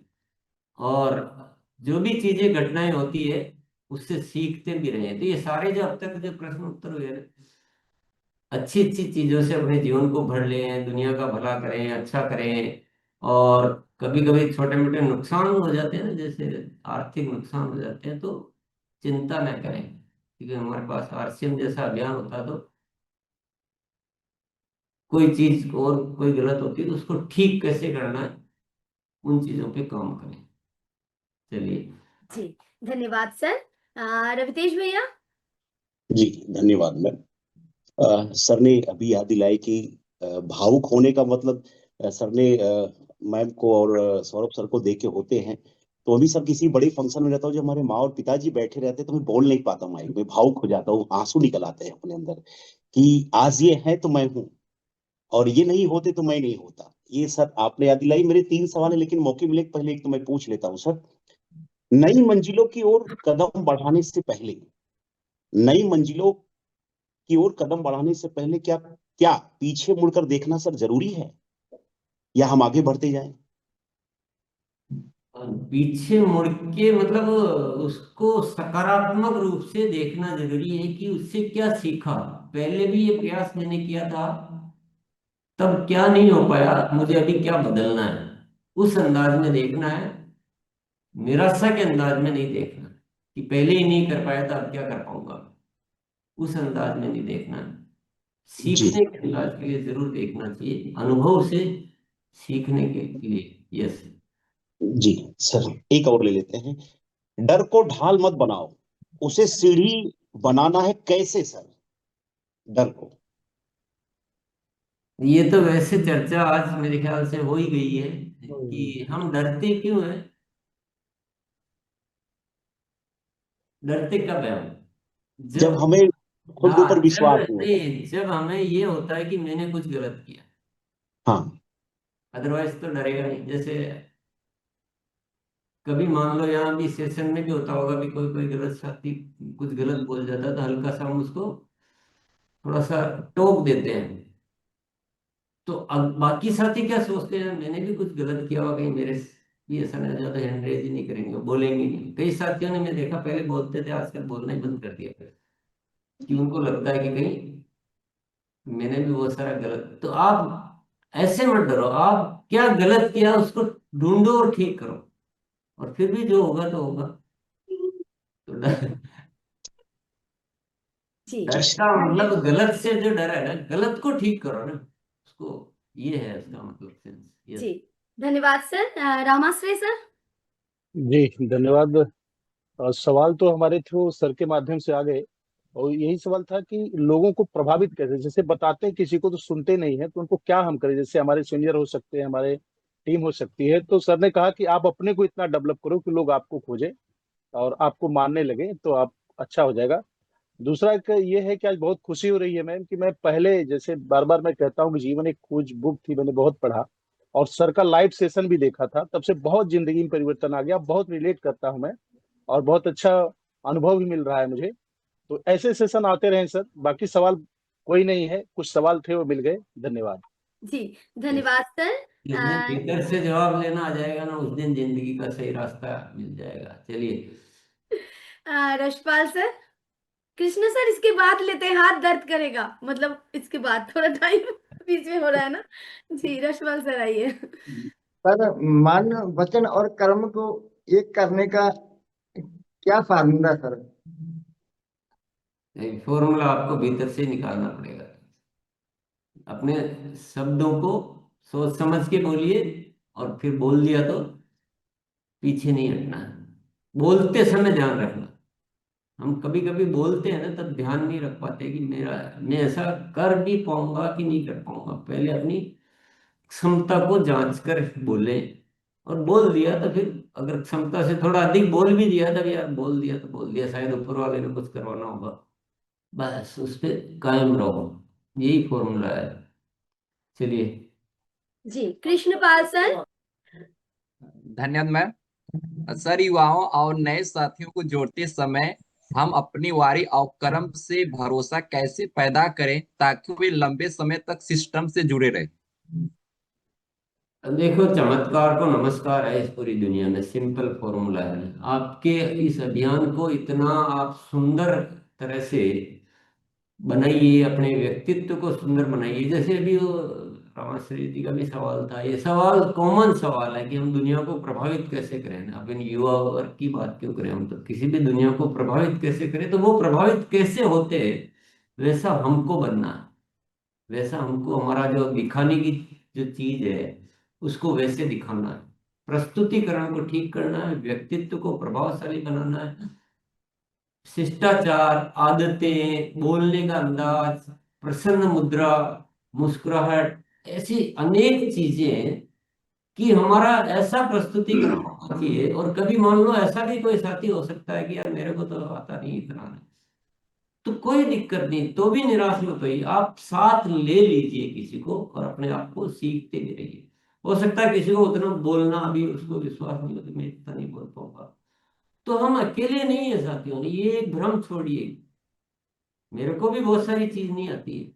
और जो भी चीजें घटनाएं होती है उससे सीखते भी रहें। तो ये सारे जो अब तक जो प्रश्न उत्तर हुए ना, अच्छी अच्छी चीजों से अपने जीवन को भर लें, दुनिया का भला करें, अच्छा करें। और कभी कभी छोटे मोटे नुकसान हो जाते हैं ना, जैसे आर्थिक नुकसान हो जाते हैं, तो चिंता न करें, क्योंकि हमारे पास आरसीएम जैसा अभियान होता है। तो कोई चीज और कोई गलत होती है तो उसको ठीक कैसे करना है, उन चीजों पे काम करें। चलिए। जी धन्यवाद सर। रवितेश भैया। जी धन्यवाद मैम। सर ने अभी याद दिलाई कि भावुक होने का मतलब सर ने मैम को और सौरभ सर को देख के होते हैं। तो अभी सर किसी बड़े फंक्शन में रहता हूँ, जब हमारे माँ और पिताजी बैठे रहते हैं तो मैं बोल नहीं पाता हूँ, माइक में भावुक हो जाता हूँ, आंसू निकल आते हैं अपने अंदर कि आज ये है तो मैं हूँ, और ये नहीं होते तो मैं नहीं होता। ये सर आपने याद दिलाई। मेरे तीन सवाल है, लेकिन मौके मिले पहले एक तो मैं पूछ लेता हूँ सर। नई मंजिलों की ओर कदम बढ़ाने से पहले, नई मंजिलों की ओर कदम बढ़ाने से पहले क्या क्या पीछे मुड़कर देखना सर जरूरी है, या हम आगे बढ़ते जाएं? और पीछे मुड़ के मतलब उसको सकारात्मक रूप से देखना जरूरी है कि उससे क्या सीखा। पहले भी ये प्रयास मैंने किया था, तब क्या नहीं हो पाया, मुझे अभी क्या बदलना है, उस अंदाज में देखना है। निराशा के अंदाज में नहीं देखना कि पहले ही नहीं कर पाया था अब क्या कर पाऊंगा, उस अंदाज में नहीं देखना है। जी सीखने के अंदाज के लिए जरूर देखना चाहिए, अनुभव से सीखने के लिए। यस। जी सर, एक और ले लेते हैं। डर को ढाल मत बनाओ, उसे सीढ़ी बनाना है कैसे सर, डर को? ये तो वैसे चर्चा आज मेरे ख्याल से हो ही गई है कि हम डरते क्यों हैं, डरते कब है हम? जब जब, हमें खुद ऊपर हाँ जब, विश्वास नहीं होता। नहीं जब हमें ये होता है कि मैंने कुछ गलत किया, हाँ। अदरवाइज तो डरेगा नहीं। जैसे कभी मान लो यहाँ भी सेशन में भी होता होगा भी कोई कोई गलत साथी कुछ गलत बोल जाता है तो हल्का सा हम उसको थोड़ा सा टोक देते हैं। तो अब बाकी साथी क्या सोचते हैं, मैंने भी कुछ गलत किया होगा, कहीं मेरे से भी ऐसा ना ज्यादा हैंडरेज ही नहीं करेंगे, बोलेंगे नहीं। कई साथियों ने मैं देखा पहले बोलते थे, आजकल बोलना ही बंद कर दिया फिर, कि उनको लगता है कि कहीं मैंने भी बहुत सारा गलत। तो आप ऐसे मत डरो, आप क्या गलत किया उसको ढूंढो और ठीक करो, और फिर भी जो होगा तो होगा। तो डर, जी डर का मतलब गलत से जो डर है ना, गलत को ठीक करो ना उसको, ये है उसका मतलब सेंस। जी यस। धन्यवाद सर। रामाश्रय सर। जी धन्यवाद। सवाल तो हमारे थ्रू सर के माध्यम से आ गए, और यही सवाल था कि लोगों को प्रभावित कैसे, जैसे बताते हैं किसी को तो सुनते नहीं है, तो उनको क्या हम करें? जैसे हमारे सीनियर हो सकते हैं, हमारे टीम हो सकती है, तो सर ने कहा कि आप अपने को इतना डेवलप करो कि लोग आपको खोजें और आपको मानने लगे, तो आप अच्छा हो जाएगा। दूसरा एक ये है कि आज बहुत खुशी हो रही है मैम कि मैं पहले, जैसे बार बार मैं कहता हूँ कि जीवन एक खोज बुक थी, मैंने बहुत पढ़ा और सर का लाइव सेशन भी देखा था, तब से बहुत जिंदगी में परिवर्तन आ गया, बहुत रिलेट करता हूँ मैं। और बहुत अच्छा अनुभव भी मिल रहा है मुझे। तो ऐसे सेशन आते रहें सर। बाकी सवाल कोई नहीं है, कुछ सवाल थे वो मिल गए। धन्यवाद। जी धन्यवाद सर। जिस दिन भीतर से जवाब लेना आ जाएगा ना, उस दिन जिंदगी का सही रास्ता मिल जाएगा। चलिए रशपाल सर। कृष्ण सर इसके बाद लेते हैं, हाथ दर्द करेगा, मतलब इसके बाद थोड़ा टाइम बीच में हो रहा है ना। जी रशपाल सर आइए। पर मन वचन और कर्म को एक करने का क्या फार्मूला सर? फॉर्मूला आपको भीतर से निकालना पड़ेगा। अपने शब्दों को सोच समझ के बोलिए, और फिर बोल दिया तो पीछे नहीं हटना है। बोलते समय ध्यान रखना। हम कभी कभी बोलते हैं ना, तब ध्यान नहीं रख पाते कि मैं ऐसा कर भी पाऊंगा कि नहीं कर पाऊंगा। पहले अपनी क्षमता को जांच कर बोले, और बोल दिया तो फिर अगर क्षमता से थोड़ा अधिक बोल भी दिया, तब यार बोल दिया तो बोल दिया, शायद ऊपर वाले ने कुछ करवाना होगा, बस उस पर कायम रहो। यही फॉर्मूला है। चलिए जी कृष्णपाल सर। धन्यवाद मैम। सर, युवाओं और नए साथियों को जोड़ते समय हम अपनी वारी और कर्म से भरोसा कैसे पैदा करें ताकि वे लंबे समय तक सिस्टम से जुड़े रहे? देखो, चमत्कार को नमस्कार है इस पूरी दुनिया में। सिंपल फॉर्मूला है। आपके इस अभियान को इतना आप सुंदर तरह से बनाइए, अपने व्यक्तित्व को सुंदर बनाइए। जैसे अभी वो रामाश्री जी का भी सवाल था, ये सवाल कॉमन सवाल है कि हम दुनिया को प्रभावित कैसे करें। अब इन युवा वर्ग की बात क्यों करें, हम तो किसी भी दुनिया को प्रभावित कैसे करें। तो वो प्रभावित कैसे होते, वैसा हमको बनना है। वैसा हमको, हमारा जो दिखाने की जो चीज है उसको वैसे दिखाना है। प्रस्तुतिकरण को ठीक करना है, व्यक्तित्व को प्रभावशाली बनाना है। शिष्टाचार, आदतें, बोलने का अंदाज, प्रसन्न मुद्रा, मुस्कुराहट, ऐसी अनेक चीजें कि हमारा ऐसा प्रस्तुतिकरण होना चाहिए। और कभी मान लो ऐसा भी कोई साथी हो सकता है कि यार मेरे को तो आता नहीं इतना नहीं, तो कोई दिक्कत नहीं, तो भी निराश मत होइए। आप साथ ले लीजिए किसी को और अपने आप को सीखते भी रहिए। हो सकता है किसी को उतना बोलना अभी उसको विश्वास नहीं होता, मैं इतना नहीं बोल पाऊंगा, तो हम अकेले नहीं है साथियों। ये एक भ्रम छोड़िए। मेरे को भी बहुत सारी चीज नहीं आती है।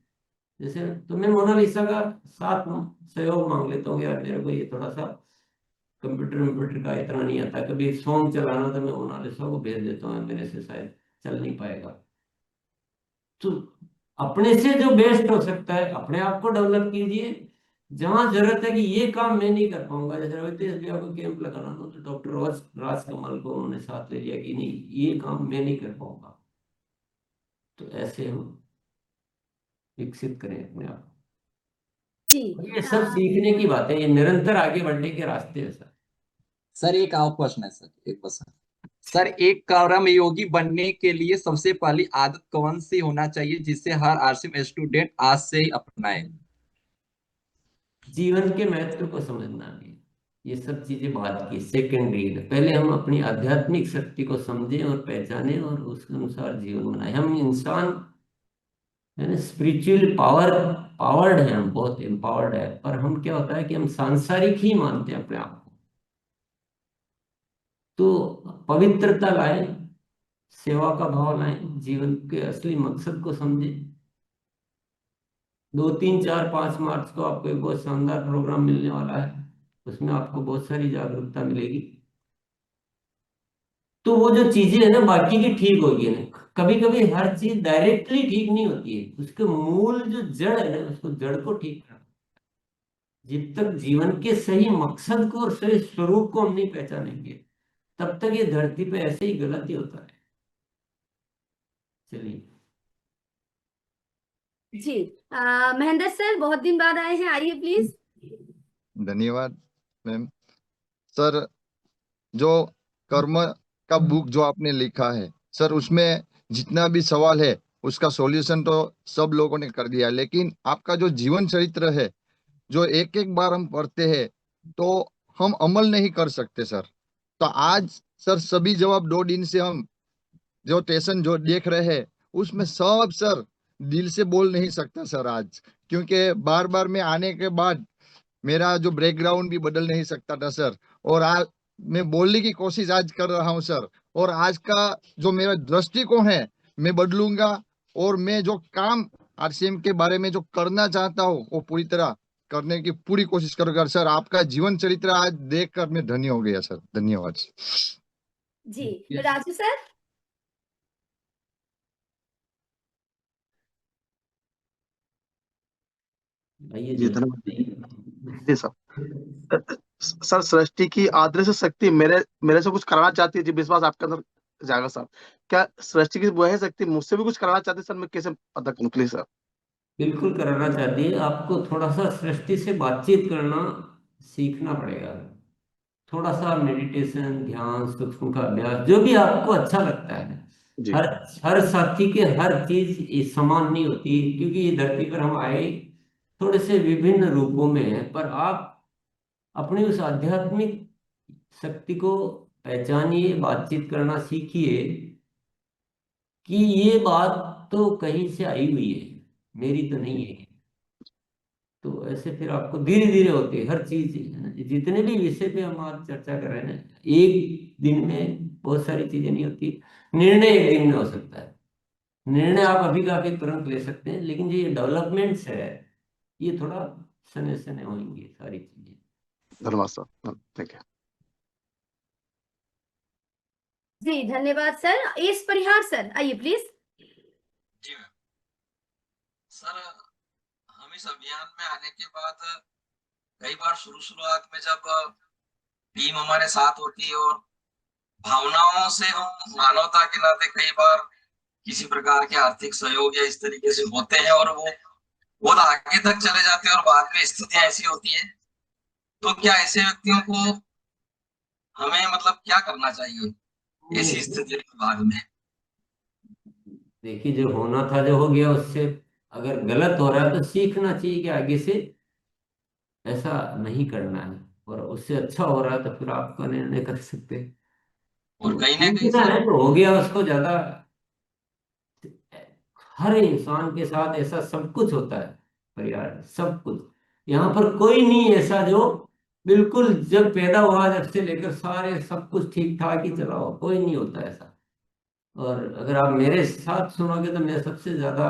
जैसे तो मैं मोनालिसा का साथ सहयोग मांग लेता हूँ, यार मेरे को ये थोड़ा सा कंप्यूटर का इतना नहीं आता, कभी सॉन्ग चलाना, तो मैं मोनालिसा को भेज देता हूँ, मेरे से शायद चल नहीं पाएगा। तो अपने से जो बेस्ट हो सकता है अपने आप को डेवलप कीजिए। जहां जरूरत है कि ये काम मैं नहीं कर पाऊंगा, जैसे रवितेश भैया को कैंप लगाना था, तो डॉक्टर राज कमल को उन्होंने साथ ले लिया कि नहीं ये काम मैं नहीं कर पाऊंगा। तो ऐसे हम विकसित करें अपने आप को। जी ये सब सीखने की बात है, ये निरंतर आगे बढ़ने के रास्ते हैं सर। सर, एक और क्वेश्चन है सर, एक बस। सर, एक कर्म योगी बनने के लिए सबसे पहली आदत कौन सी होना चाहिए जिसे हर आरसीएम स्टूडेंट आज से ही अपनाए? जीवन के महत्व को समझना भी, ये सब चीजें बात की सेकेंडरी है। पहले हम अपनी आध्यात्मिक शक्ति को समझें और पहचानें और उसके अनुसार जीवन बनाएं। हम इंसान है ना, स्पिरिचुअल पावर्ड है, हम बहुत एम्पावर्ड है, पर हम क्या होता है कि हम सांसारिक ही मानते हैं अपने आप को। तो पवित्रता लाएं, सेवा का भाव लाएं, जीवन के असली मकसद को समझें। 2, 3, 4, 5 मार्च को आपको एक बहुत शानदार प्रोग्राम मिलने वाला है, उसमें आपको बहुत सारी जागरूकता मिलेगी। तो वो जो चीजें है ना बाकी की ठीक होगी ना। कभी कभी हर चीज डायरेक्टली ठीक नहीं होती है, उसके मूल जो जड़ है ना, उसको जड़ को ठीक करना। जब तक जीवन के सही मकसद को और सही स्वरूप को हम नहीं पहचानेंगे, तब तक ये धरती पे ऐसे ही गलत ही होता है। चलिए जी महेंद्र सर बहुत दिन बाद आए हैं, आइए प्लीज। धन्यवाद मैम। सर, जो कर्म का बुक जो आपने लिखा है सर, उसमें जितना भी सवाल है उसका सॉल्यूशन तो सब लोगों ने कर दिया, लेकिन आपका जो जीवन चरित्र है जो एक एक बार हम पढ़ते हैं तो हम अमल नहीं कर सकते सर। तो आज सर सभी जवाब 2 दिन से हम जो टेशन जो देख रहे हैं उसमें सब सर दिल से बोल नहीं सकता सर आज, क्योंकि बार बार में आने के बाद मेरा जो बैकग्राउंड भी बदल नहीं सकता था सर। और आज मैं बोलने की कोशिश आज कर रहा हूँ सर, और आज का जो मेरा दृष्टिकोण है मैं बदलूंगा, और मैं जो काम आरसीएम के बारे में जो करना चाहता हूँ वो पूरी तरह करने की पूरी कोशिश करूंगा। सर, आपका जीवन चरित्र आज देखकर मैं धन्य हो गया सर, धन्यवाद। जी राजू सर। आइए जी जी। धन्यवाद। जी सर। सर, सृष्टि की अदृश्य शक्ति मेरे मेरे से कुछ कराना चाहती है जी, विश्वास आपके अंदर जाएगा सर। क्या सृष्टि की वह शक्ति मुझसे भी कुछ कराना चाहती है सर? मैं कैसे पता करूं प्लीज सर? बिल्कुल कराना चाहती है। आपको थोड़ा सा सृष्टि से बातचीत करना सीखना पड़ेगा। थोड़ा सा मेडिटेशन, ध्यान, सूक्ष्म का अभ्यास, जो भी आपको अच्छा लगता है। जी हर हर साथी के हर चीज समान नहीं होती, क्योंकि ये धरती पर हम आए थोड़े से विभिन्न रूपों में हैं। पर आप अपनी उस आध्यात्मिक शक्ति को पहचानिए, बातचीत करना सीखिए कि ये बात तो कहीं से आई हुई है, मेरी तो नहीं है। तो ऐसे फिर आपको धीरे धीरे होते हर चीज, जितने भी विषय पे हम आज चर्चा कर रहे हैं ना, एक दिन में बहुत सारी चीजें नहीं होती। निर्णय एक दिन में हो सकता है। निर्णय आप अभी का अभी तुरंत ले सकते हैं, लेकिन जो ये डेवलपमेंट्स है ये थोड़ा समय समय होंगी सारी चीजें। धन्यवाद सर, थैंक यू। जी धन्यवाद सर। एस परिहार सर आइए प्लीज। जी मैम। सर, हम इस अभियान में आने के बाद कई बार शुरुआत में जब टीम हमारे साथ होती है और भावनाओं से हम मानवता के नाते कई बार किसी प्रकार के आर्थिक सहयोग या इस तरीके से होते हैं और वो बहुत आगे तक चले जाते हैं और बाद में स्थितियां ऐसी होती है, तो क्या ऐसे व्यक्तियों को हमें मतलब क्या करना चाहिए ऐसी स्थिति के बाद में? देखिए, जो होना था जो हो गया, उससे अगर गलत हो रहा है तो सीखना चाहिए कि आगे से ऐसा नहीं करना है। और उससे अच्छा हो रहा है तो फिर आपका निर्णय कर सकते हैं। और तो कहीं ना कहीं सीखना सर, है तो हो गया, उसको ज्यादा। हर इंसान के साथ ऐसा सब कुछ होता है, परिवार सब कुछ। यहाँ पर कोई नहीं ऐसा जो बिल्कुल जब पैदा हुआ जब से लेकर सारे सब कुछ ठीक ठाक ही चला हो, कोई नहीं होता ऐसा। और अगर आप मेरे साथ सुनोगे तो मैं सबसे ज्यादा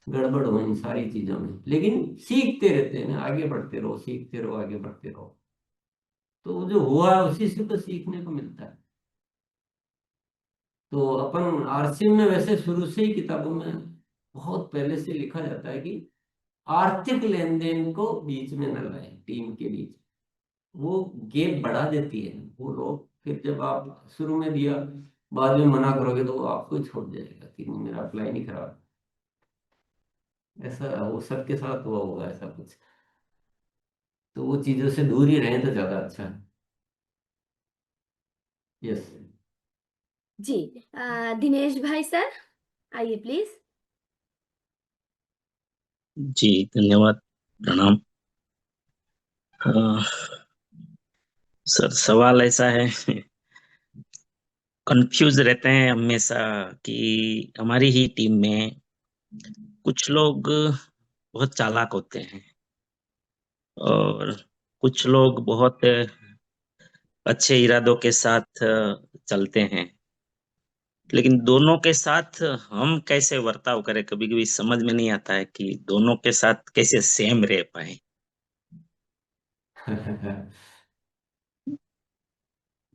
गड़बड़ हूँ इन सारी चीजों में, लेकिन सीखते रहते हैं ना, आगे बढ़ते रहो, सीखते रहो, आगे बढ़ते रहो। तो जो हुआ है उसी से तो सीखने को मिलता है। तो अपन आरसीएम में वैसे शुरू से ही किताबों में बहुत पहले से लिखा जाता है कि आर्थिक लेन देन को बीच में न लाए, टीम के बीच। वो गैप बढ़ा देती है वो लोग। फिर जब आप शुरू में दिया, बाद में मना करोगे तो वो आपको ही छोड़ जाएगा कि नहीं, मेरा अप्लाई नहीं करा। ऐसा वो सबके साथ हुआ होगा ऐसा कुछ। तो वो चीजों से दूर ही रहें तो ज्यादा अच्छा है। यस। जी दिनेश भाई सर आइए प्लीज। जी धन्यवाद, प्रणाम। सर, सवाल ऐसा है, कंफ्यूज रहते हैं हमेशा कि हमारी ही टीम में कुछ लोग बहुत चालाक होते हैं और कुछ लोग बहुत अच्छे इरादों के साथ चलते हैं, लेकिन दोनों के साथ हम कैसे बर्ताव करें कभी कभी समझ में नहीं आता है कि दोनों के साथ कैसे सेम रह पाए।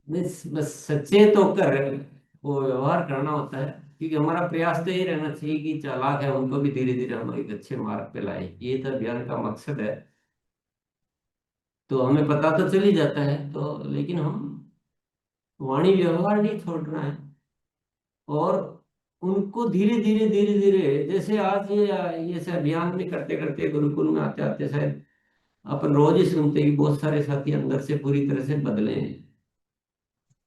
बस बस सचेत होकर वो व्यवहार करना होता है, क्योंकि हमारा प्रयास तो ये रहना चाहिए कि चालाक है उनको भी धीरे धीरे हम एक अच्छे मार्ग पे लाए। ये तो अभियान का मकसद है। तो हमें पता तो चल ही जाता है, तो लेकिन हम वाणी व्यवहार नहीं छोड़ना है। और उनको धीरे धीरे धीरे धीरे, जैसे आज ये से अभियान में करते करते गुरुकुल में आते आते शायद अपन रोज ही सुनते हैं कि बहुत सारे साथी अंदर से पूरी तरह से बदले हैं।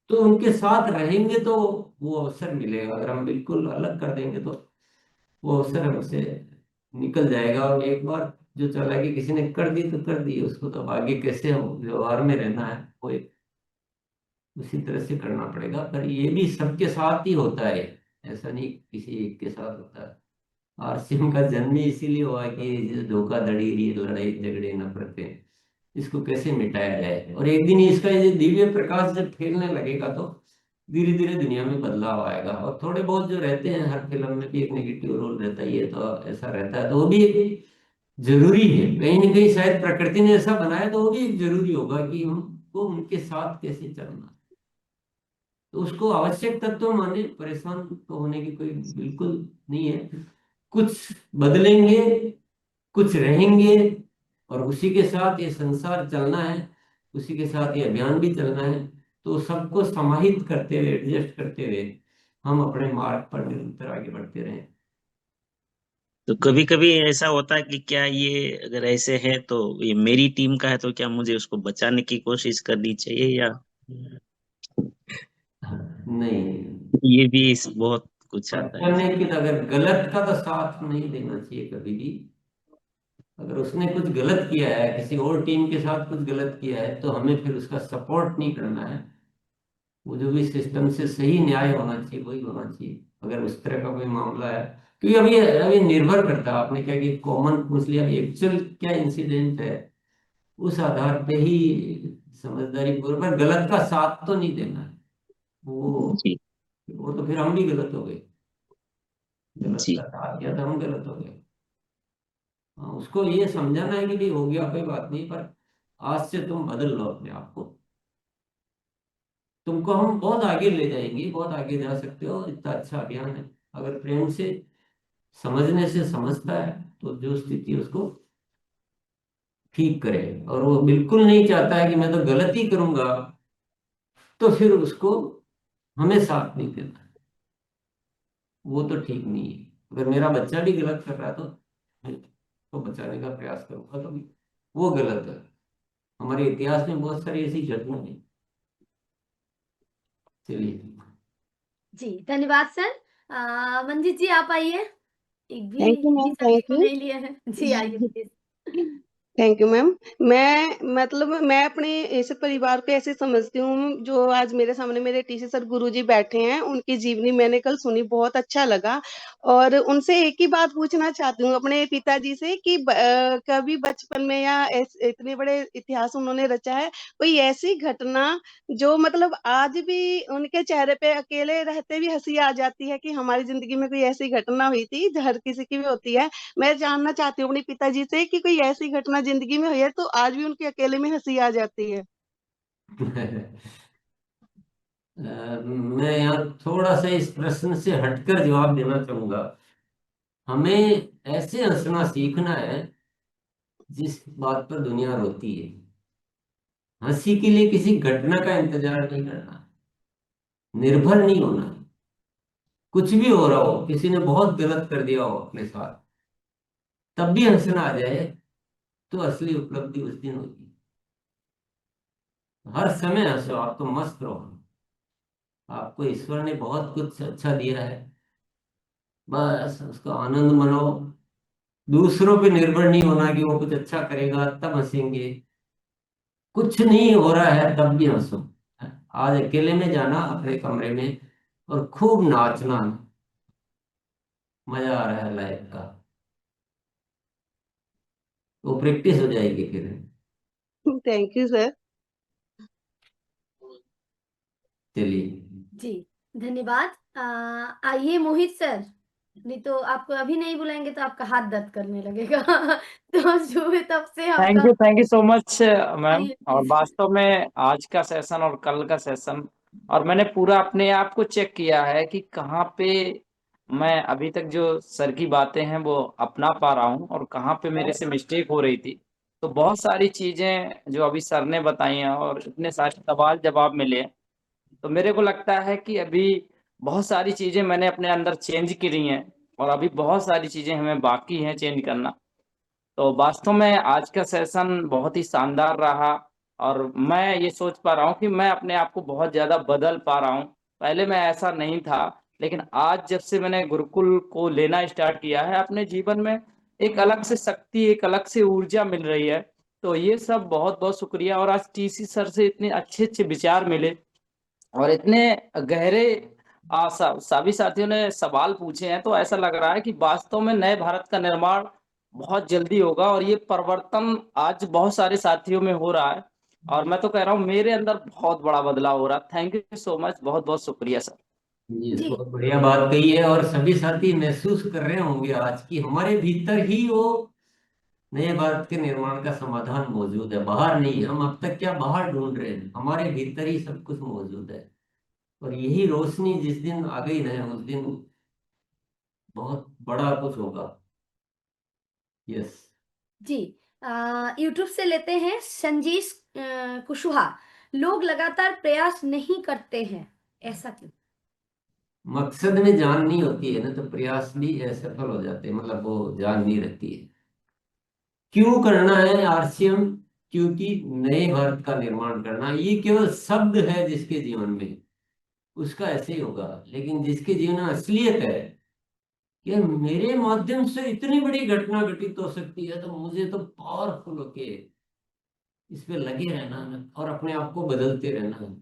तो उनके साथ रहेंगे तो वो अवसर मिलेगा। अगर हम बिल्कुल अलग कर देंगे तो वो अवसर हमसे निकल जाएगा। और एक बार जो चला कि किसी ने कर दी तो कर दी, उसको तो अब आगे कैसे हम व्यवहार में रहना है वो उसी तरह से करना पड़ेगा। पर ये भी सबके साथ ही होता है, ऐसा नहीं किसी एक के साथ होता है। आरसीएम का जन्म ही इसीलिए हुआ कि ये धोखाधड़ी, ये लड़ाई झगड़े नफरतें, इसको कैसे मिटाया जाए। और एक दिन इसका ये दिव्य प्रकाश जब फैलने लगेगा तो धीरे धीरे दुनिया में बदलाव आएगा। और थोड़े बहुत जो रहते हैं, हर फिल्म में भी एक नेगेटिव रोल रहता है, ये तो ऐसा रहता है, तो वो भी एक जरूरी है। कहीं ना कहीं शायद प्रकृति ने ऐसा बनाया, तो वो भी एक जरूरी होगा कि हमको उनके साथ कैसे चलना। तो उसको आवश्यक तत्व माने, परेशान तो होने की कोई बिल्कुल नहीं है। कुछ बदलेंगे, कुछ रहेंगे, और उसी के साथ ये संसार चलना है, उसी के साथ ये अभियान भी चलना है। तो सबको समाहित करते हुए, एडजस्ट करते हुए हम अपने मार्ग पर निरंतर आगे बढ़ते रहें। तो कभी कभी ऐसा होता है कि क्या ये अगर ऐसे है तो ये मेरी टीम का है, तो क्या मुझे उसको बचाने की कोशिश करनी चाहिए, या नहीं, ये भी बहुत कुछ आता है? बचाने की तो, अगर गलत का तो साथ नहीं देना चाहिए कभी भी। अगर उसने कुछ गलत किया है, किसी और टीम के साथ कुछ गलत किया है, तो हमें फिर उसका सपोर्ट नहीं करना है। वो जो भी सिस्टम से सही न्याय होना चाहिए वही होना चाहिए, अगर उस तरह का कोई मामला है। क्योंकि अभी अभी निर्भर करता है, आपने क्या कि कॉमन पूछ लिया, एक्चुअल क्या इंसिडेंट है, उस आधार पे ही समझदारी पूर्वक गलत का साथ तो नहीं देना है। जी वो तो फिर हम भी गलत हो गए, गलत जी का साथ दिया तो हम गलत हो गए। हाँ, उसको ये समझाना है कि भाई हो गया, कोई बात नहीं, पर आज से तुम बदल लो अपने आप को। तुमको हम बहुत आगे ले जाएंगे, बहुत आगे जा सकते हो, इतना अच्छा अभियान है। अगर प्रेम से, समझने से समझता है, तो जो स्थिति उसको ठीक करे, और वो बिल्कुल नहीं चाहता है कि मैं तो गलत ही करूंगा, तो फिर उसको हमें साथ नहीं देना। वो तो ठीक नहीं है। अगर मेरा बच्चा भी गलत कर रहा है, तो मैं उसको बचाने का प्रयास करूंगा, तो वो गलत है। हमारे इतिहास में बहुत सारी ऐसी घटनाएं हैं। चलिए। जी धन्यवाद सर। मंजीत जी आप आइए, एक भी थैंक यू भी मैम, सब्जेक्ट थैंक को यू। नहीं लिए हैं। जी आइए प्लीज। Thank you ma'am. मैं अपने इस परिवार को ऐसे समझती हूँ, जो आज मेरे सामने मेरे टीसी सर गुरुजी बैठे हैं, उनकी जीवनी मैंने कल सुनी, बहुत अच्छा लगा। और उनसे एक ही बात पूछना चाहती हूँ अपने पिताजी से कि कभी बचपन में या इतने बड़े इतिहास उन्होंने रचा है, कोई ऐसी घटना जो मतलब आज भी उनके चेहरे पे अकेले रहते भी हंसी आ जाती है कि हमारी जिंदगी में कोई ऐसी घटना हुई थी, जो हर किसी की भी होती है। मैं जानना चाहती हूँ अपने पिताजी से कि कोई ऐसी घटना जिंदगी में हुई है तो आज भी उनके अकेले में हंसी आ जाती है। मैं यहाँ थोड़ा सा इस प्रश्न से हटकर जवाब देना चाहूंगा। हमें ऐसे हंसना सीखना है जिस बात पर दुनिया रोती है। हंसी के लिए किसी घटना का इंतजार नहीं करना, निर्भर नहीं होना। कुछ भी हो रहा हो, किसी ने बहुत गलत कर दिया हो अपने साथ, तब भी हंसना आ जाए, तो असली उपलब्धि उस दिन होगी। हर समय हंसो, आप तो मस्त रहो। आपको ईश्वर ने बहुत कुछ अच्छा दिया है, बस उसका आनंद मनाओ। दूसरों पे निर्भर नहीं होना कि वो कुछ अच्छा करेगा तब हंसेंगे। कुछ नहीं हो रहा है तब भी हंसो। आज अकेले में जाना अपने कमरे में और खूब नाचना, मजा आ रहा है लाइफ का, वो प्रैक्टिस हो जाएगी फिर। Thank you sir. चलिए। जी धन्यवाद। आइए मोहित सर, नहीं तो आपको अभी नहीं बुलाएंगे तो आपका हाथ दर्द करने लगेगा। तो सुबह तब से आपका। Thank you so much ma'am. आइए और प्लीज। वास्तव में आज का सेशन और कल का सेशन, और मैंने पूरा अपने आप को चेक किया है कि कहाँ पे मैं अभी तक जो सर की बातें हैं वो अपना पा रहा हूँ और कहाँ पे मेरे से मिस्टेक हो रही थी। तो बहुत सारी चीजें जो अभी सर ने बताई हैं और इतने सारे सवाल जवाब मिले हैं, तो मेरे को लगता है कि अभी बहुत सारी चीजें मैंने अपने अंदर चेंज करी हैं और अभी बहुत सारी चीजें हमें बाकी हैं चेंज करना। तो वास्तव में आज का सेशन बहुत ही शानदार रहा और मैं ये सोच पा रहा हूँ कि मैं अपने आप को बहुत ज़्यादा बदल पा रहा हूँ। पहले मैं ऐसा नहीं था, लेकिन आज जब से मैंने गुरुकुल को लेना स्टार्ट किया है अपने जीवन में, एक अलग से शक्ति, एक अलग से ऊर्जा मिल रही है। तो ये सब बहुत बहुत शुक्रिया। और आज टीसी सर से इतने अच्छे अच्छे विचार मिले और इतने गहरे सभी साथियों ने सवाल पूछे हैं, तो ऐसा लग रहा है कि वास्तव में नए भारत का निर्माण बहुत जल्दी होगा और ये परिवर्तन आज बहुत सारे साथियों में हो रहा है। और मैं तो कह रहा हूँ मेरे अंदर बहुत बड़ा बदलाव हो रहा। थैंक यू सो मच, बहुत बहुत शुक्रिया सर। ये जी बहुत बढ़िया बात कही है, और सभी साथी महसूस कर रहे होंगे आज की हमारे भीतर ही वो नए भारत के निर्माण का समाधान मौजूद है, बाहर नहीं। हम अब तक क्या बाहर ढूंढ रहे हैं, हमारे भीतर ही सब कुछ मौजूद है। और यही रोशनी जिस दिन आ गई ना, उस दिन बहुत बड़ा कुछ होगा। यस। जी। यूट्यूब से लेते हैं संजीश कुशवाहा। लोग लगातार प्रयास नहीं करते हैं, ऐसा क्यों? मकसद में जान नहीं होती है ना, तो प्रयास भी असफल हो जाते हैं, मतलब वो जान नहीं रहती है। क्यों करना है आरसीएम? क्योंकि नए भारत का निर्माण करना, ये केवल शब्द है जिसके जीवन में, उसका ऐसे ही होगा। लेकिन जिसके जीवन में असलियत है कि मेरे माध्यम से इतनी बड़ी घटना घटित हो सकती है, तो मुझे तो पावरफुल होके इस पे लगे रहना है और अपने आप को बदलते रहना है।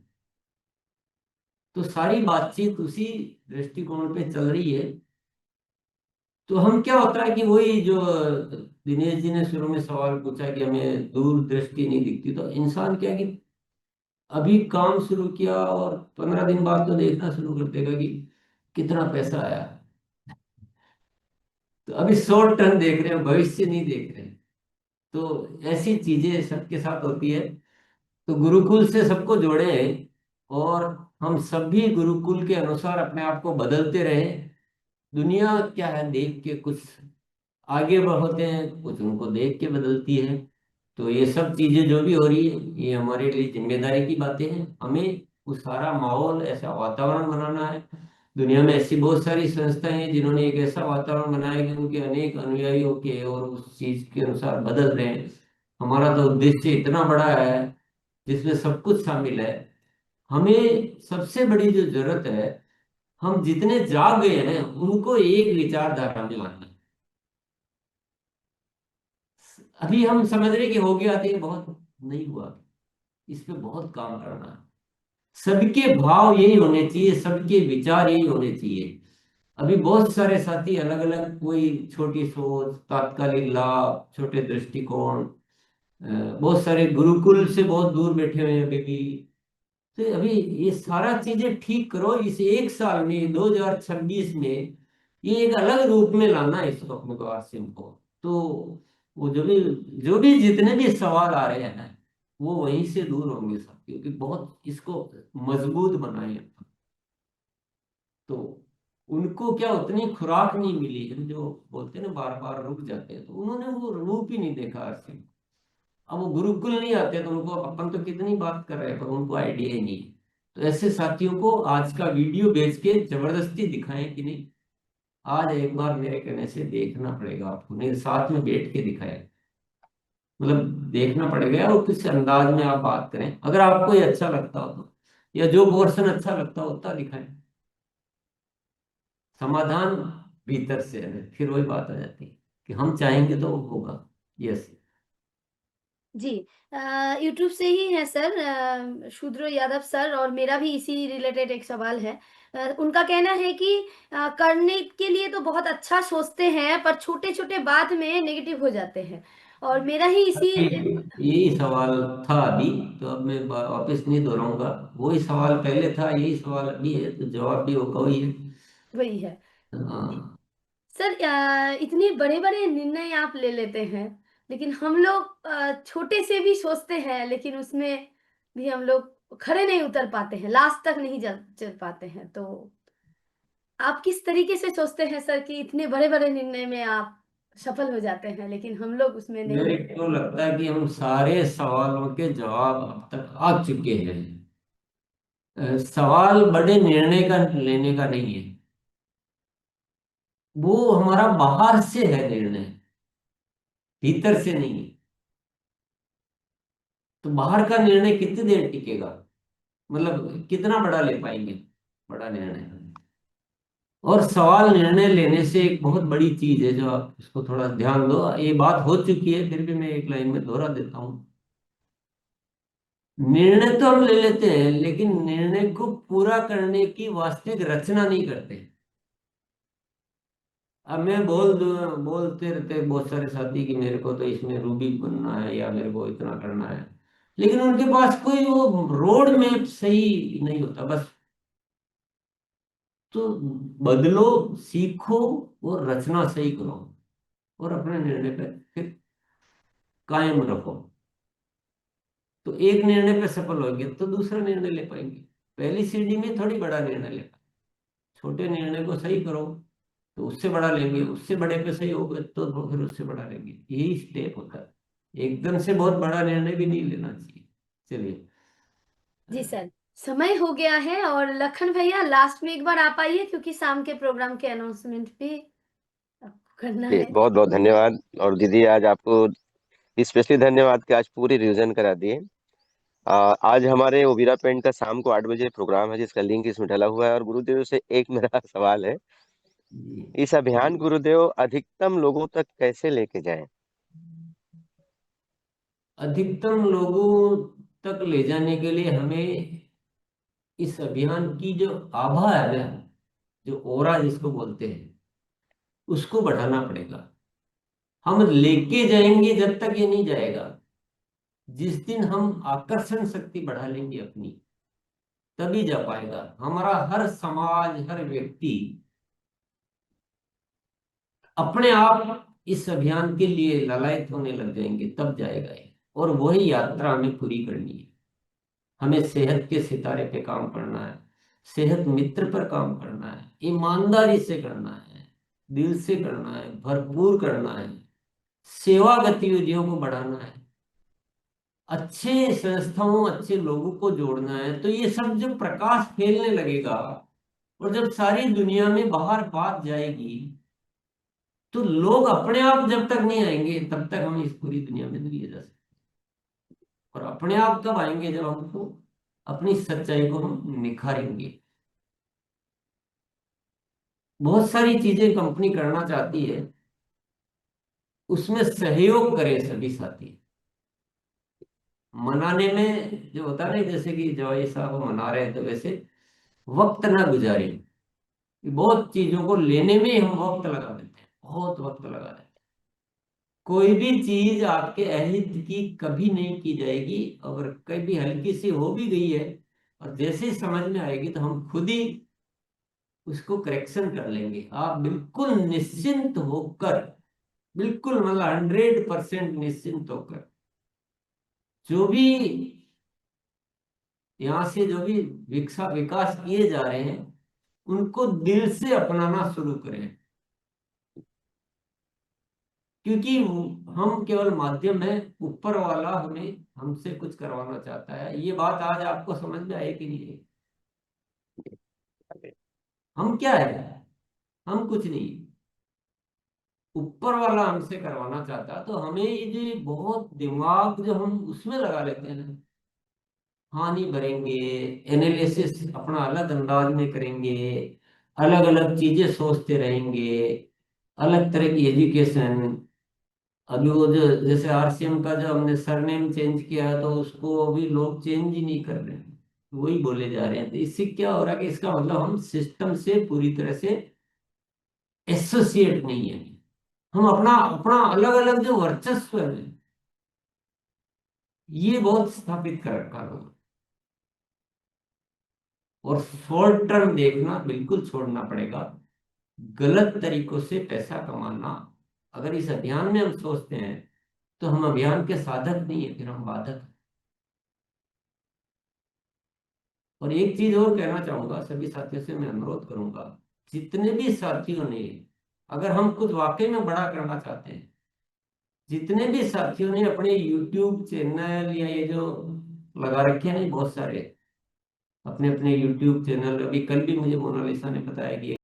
तो सारी बातचीत उसी दृष्टिकोण पे चल रही है। तो हम क्या होता है कि वही जो दिनेश जी ने शुरू में सवाल पूछा कि हमें दूरदृष्टि नहीं दिखती, तो इंसान क्या कि अभी काम शुरू किया और 15 दिन बाद तो देखना शुरू कर देगा कि कितना पैसा आया। तो अभी शॉर्ट टर्म देख रहे हैं, भविष्य नहीं देख रहे हैं। तो ऐसी चीजें सबके साथ होती है। तो गुरुकुल से सबको जोड़े और हम सभी गुरुकुल के अनुसार अपने आप को बदलते रहे। दुनिया क्या है, देख के कुछ आगे बढ़ते हैं, कुछ उनको देख के बदलती है। तो ये सब चीजें जो भी हो रही है, ये हमारे लिए जिम्मेदारी की बातें हैं। हमें वो सारा माहौल, ऐसा वातावरण बनाना है। दुनिया में ऐसी बहुत सारी संस्थाएं हैं जिन्होंने एक ऐसा वातावरण बनाया कि उनके अनेक अनुयायियों के और उस चीज के अनुसार बदल रहे हैं। हमारा तो उद्देश्य इतना बड़ा है जिसमें सब कुछ शामिल है। हमें सबसे बड़ी जो जरूरत है, हम जितने जाग गए हैं उनको एक विचारधारा में लाना है। अभी हम समझ रहे कि हो गया, तो बहुत नहीं हुआ, इस पे बहुत काम करना है। सबके भाव यही होने चाहिए, सबके विचार यही होने चाहिए। अभी बहुत सारे साथी अलग अलग, कोई छोटी सोच, तात्कालिक लाभ, छोटे दृष्टिकोण, बहुत सारे गुरुकुल से बहुत दूर बैठे हुए हैं अभी भी। तो अभी ये सारा चीजें ठीक करो। इस एक साल में 2026 में ये एक अलग रूप में लाना है इसको, अपने को, आसिम को। तो वो जो भी जितने भी सवाल आ रहे हैं वो वहीं से दूर होंगे सब, क्योंकि बहुत इसको मजबूत बनाए। तो उनको क्या उतनी खुराक नहीं मिली है, जो बोलते हैं ना बार बार रुक जाते हैं, तो उन्होंने वो रूप ही नहीं देखा आसिम। अब वो गुरुकुल नहीं आते तो उनको, अपन तो कितनी बात कर रहे हैं पर उनको आइडिया ही नहीं है। तो ऐसे साथियों को आज का वीडियो भेज के जबरदस्ती दिखाएं कि नहीं, आज एक बार मेरे कहने से देखना पड़ेगा आपको, नहीं साथ में बैठ के दिखाएं। मतलब देखना पड़ेगा और किस अंदाज में आप बात करें, अगर आपको ये अच्छा लगता हो तो, या जो पोर्शन अच्छा लगता हो उतना दिखाएं। समाधान भीतर से है, फिर वही बात आ जाती है कि हम चाहेंगे तो वो होगा। यस। जी। यूट्यूब से ही है सर, शूद्र यादव सर, और मेरा भी इसी रिलेटेड एक सवाल है। उनका कहना है कि करने के लिए तो बहुत अच्छा सोचते हैं पर छोटे-छोटे बात में नेगेटिव हो जाते हैं, और मेरा ही इसी यही सवाल था अभी, तो अब मैं वापस नहीं दोहराऊंगा। वही सवाल पहले था, यही सवाल अभी है, तो जवाब भी होगा वही है। वही है। हाँ। सर इतने बड़े-बड़े निर्णय आप ले लेते हैं, लेकिन हम लोग छोटे से भी सोचते हैं, लेकिन उसमें भी हम लोग खड़े नहीं उतर पाते हैं, लास्ट तक नहीं जा चल पाते हैं। तो आप किस तरीके से सोचते हैं सर कि इतने बड़े-बड़े निर्णय में आप सफल हो जाते हैं, लेकिन हम लोग उसमें मेरे नहीं? को लगता है कि हम सारे सवालों के जवाब अब तक आ चुके हैं। सवाल बड़े निर्णय का लेने का नहीं है, वो हमारा बाहर से है निर्णय, भीतर से नहीं है। तो बाहर का निर्णय कितनी देर टिकेगा, मतलब कितना बड़ा ले पाएंगे बड़ा निर्णय। और सवाल निर्णय लेने से एक बहुत बड़ी चीज है, जो आप इसको थोड़ा ध्यान दो। ये बात हो चुकी है, फिर भी मैं एक लाइन में दोहरा देता हूँ। निर्णय तो हम ले लेते हैं, लेकिन निर्णय को पूरा करने की वास्तविक रचना नहीं करते। अब मैं बोलते रहते बहुत सारे साथी कि मेरे को तो इसमें रूबी बनना है या मेरे को इतना करना है, लेकिन उनके पास कोई वो रोड मैप सही नहीं होता। बस तो बदलो, सीखो और रचना सही करो और अपने निर्णय पर फिर कायम रखो। तो एक निर्णय पे सफल होंगे तो दूसरा निर्णय ले पाएंगे। पहली सीढ़ी में थोड़ी बड़ा निर्णय ले पाएंगे। छोटे निर्णय को सही करो तो उससे बड़ा लेंगे, उससे बड़े पे सही हो गए तो फिर उससे बड़ा लेंगे। यही स्टेप होता है। एकदम से बहुत बड़ा निर्णय भी नहीं लेना चाहिए। चलिए। जी सर, समय हो गया है और लखन भैया लास्ट में एक बार आप आइए, क्योंकि शाम के प्रोग्राम के अनाउंसमेंट भी आपको करना जी, है। बहुत बहुत धन्यवाद। और दीदी आज आपको स्पेशली धन्यवाद कि आज पूरी रिवीजन करा दिए। आज हमारे ओबीरा पेंट का शाम को 8 बजे प्रोग्राम है जिसका लिंक इसमें डला हुआ है। और गुरुदेव से एक मेरा सवाल है, इस अभियान गुरुदेव अधिकतम लोगों तक कैसे लेके जाएं? अधिकतम लोगों तक ले जाने के लिए हमें इस अभियान की जो आभा है ना, जो ओरा जिसको बोलते हैं, उसको बढ़ाना पड़ेगा। हम लेके जाएंगे जब तक ये नहीं जाएगा। जिस दिन हम आकर्षण शक्ति बढ़ा लेंगे अपनी, तभी जा पाएगा। हमारा हर समाज, हर व्यक्ति अपने आप इस अभियान के लिए ललायत होने लग जाएंगे, तब जाएगा ये। और वही यात्रा हमें पूरी करनी है। हमें सेहत के सितारे पे काम करना है, सेहत मित्र पर काम करना है, ईमानदारी से करना है, दिल से करना है, भरपूर करना है, सेवा गतिविधियों को बढ़ाना है, अच्छे संस्थाओं, अच्छे लोगों को जोड़ना है। तो ये सब जब प्रकाश फैलने लगेगा और जब सारी दुनिया में बाहर बात जाएगी, तो लोग अपने आप जब तक नहीं आएंगे तब तक हम इस पूरी दुनिया में नहीं ले जा सकते। और अपने आप कब आएंगे? जब हमको अपनी सच्चाई को हम निखारेंगे। बहुत सारी चीजें कंपनी करना चाहती है, उसमें सहयोग करें सभी साथी। मनाने में जो होता है ना, जैसे कि जवाई साहब मना रहे हैं, तो वैसे वक्त ना गुजारें। बहुत चीजों को लेने में हम वक्त लगा देते हैं, बहुत वक्त लगा देते हैं। कोई भी चीज आपके अहित की कभी नहीं की जाएगी। अगर कभी हल्की सी हो भी गई है और जैसे ही समझ में आएगी तो हम खुद ही उसको करेक्शन कर लेंगे। आप बिल्कुल निश्चिंत होकर, बिल्कुल मतलब 100% निश्चिंत होकर, जो भी यहाँ से जो भी विकास किए जा रहे हैं उनको दिल से अपनाना शुरू करें। क्योंकि हम केवल माध्यम है, ऊपर वाला हमें हमसे कुछ करवाना चाहता है। ये बात आज आपको समझ में आए कि नहीं आई? हम क्या है? हम कुछ नहीं, ऊपर वाला हमसे करवाना चाहता है। तो हमें ये जो बहुत दिमाग जो हम उसमें लगा लेते हैं ना, हानि भरेंगे, एनालिसिस अपना अलग अंदाज में करेंगे, अलग अलग चीजें सोचते रहेंगे, अलग तरह की एजुकेशन। अभी वो जो जैसे आरसीएम का जो हमने सरनेम चेंज किया है, तो उसको अभी लोग चेंज ही नहीं कर रहे हैं, वही बोले जा रहे हैं। तो इससे क्या हो रहा है कि इसका मतलब हम सिस्टम से पूरी तरह से एसोसिएट नहीं है। हम अपना अपना अलग अलग जो वर्चस्व है ये बहुत स्थापित कर रखा लोग। और शॉर्ट टर्म देखना बिल्कुल छोड़ना पड़ेगा। गलत तरीकों से पैसा कमाना, अगर इस अभियान में हम सोचते हैं तो हम अभियान के साधक नहीं है, फिर हम बाधक हैं। और एक चीज और कहना चाहूंगा, सभी साथियों से मैं अनुरोध करूंगा, जितने भी साथियों ने, अगर हम कुछ वाकई में बड़ा करना चाहते हैं, जितने भी साथियों ने अपने YouTube चैनल या ये जो लगा रखे हैं ना, बहुत सारे अपने अपने YouTube चैनल, अभी कल भी मुझे मोनालिसा ने बताया कि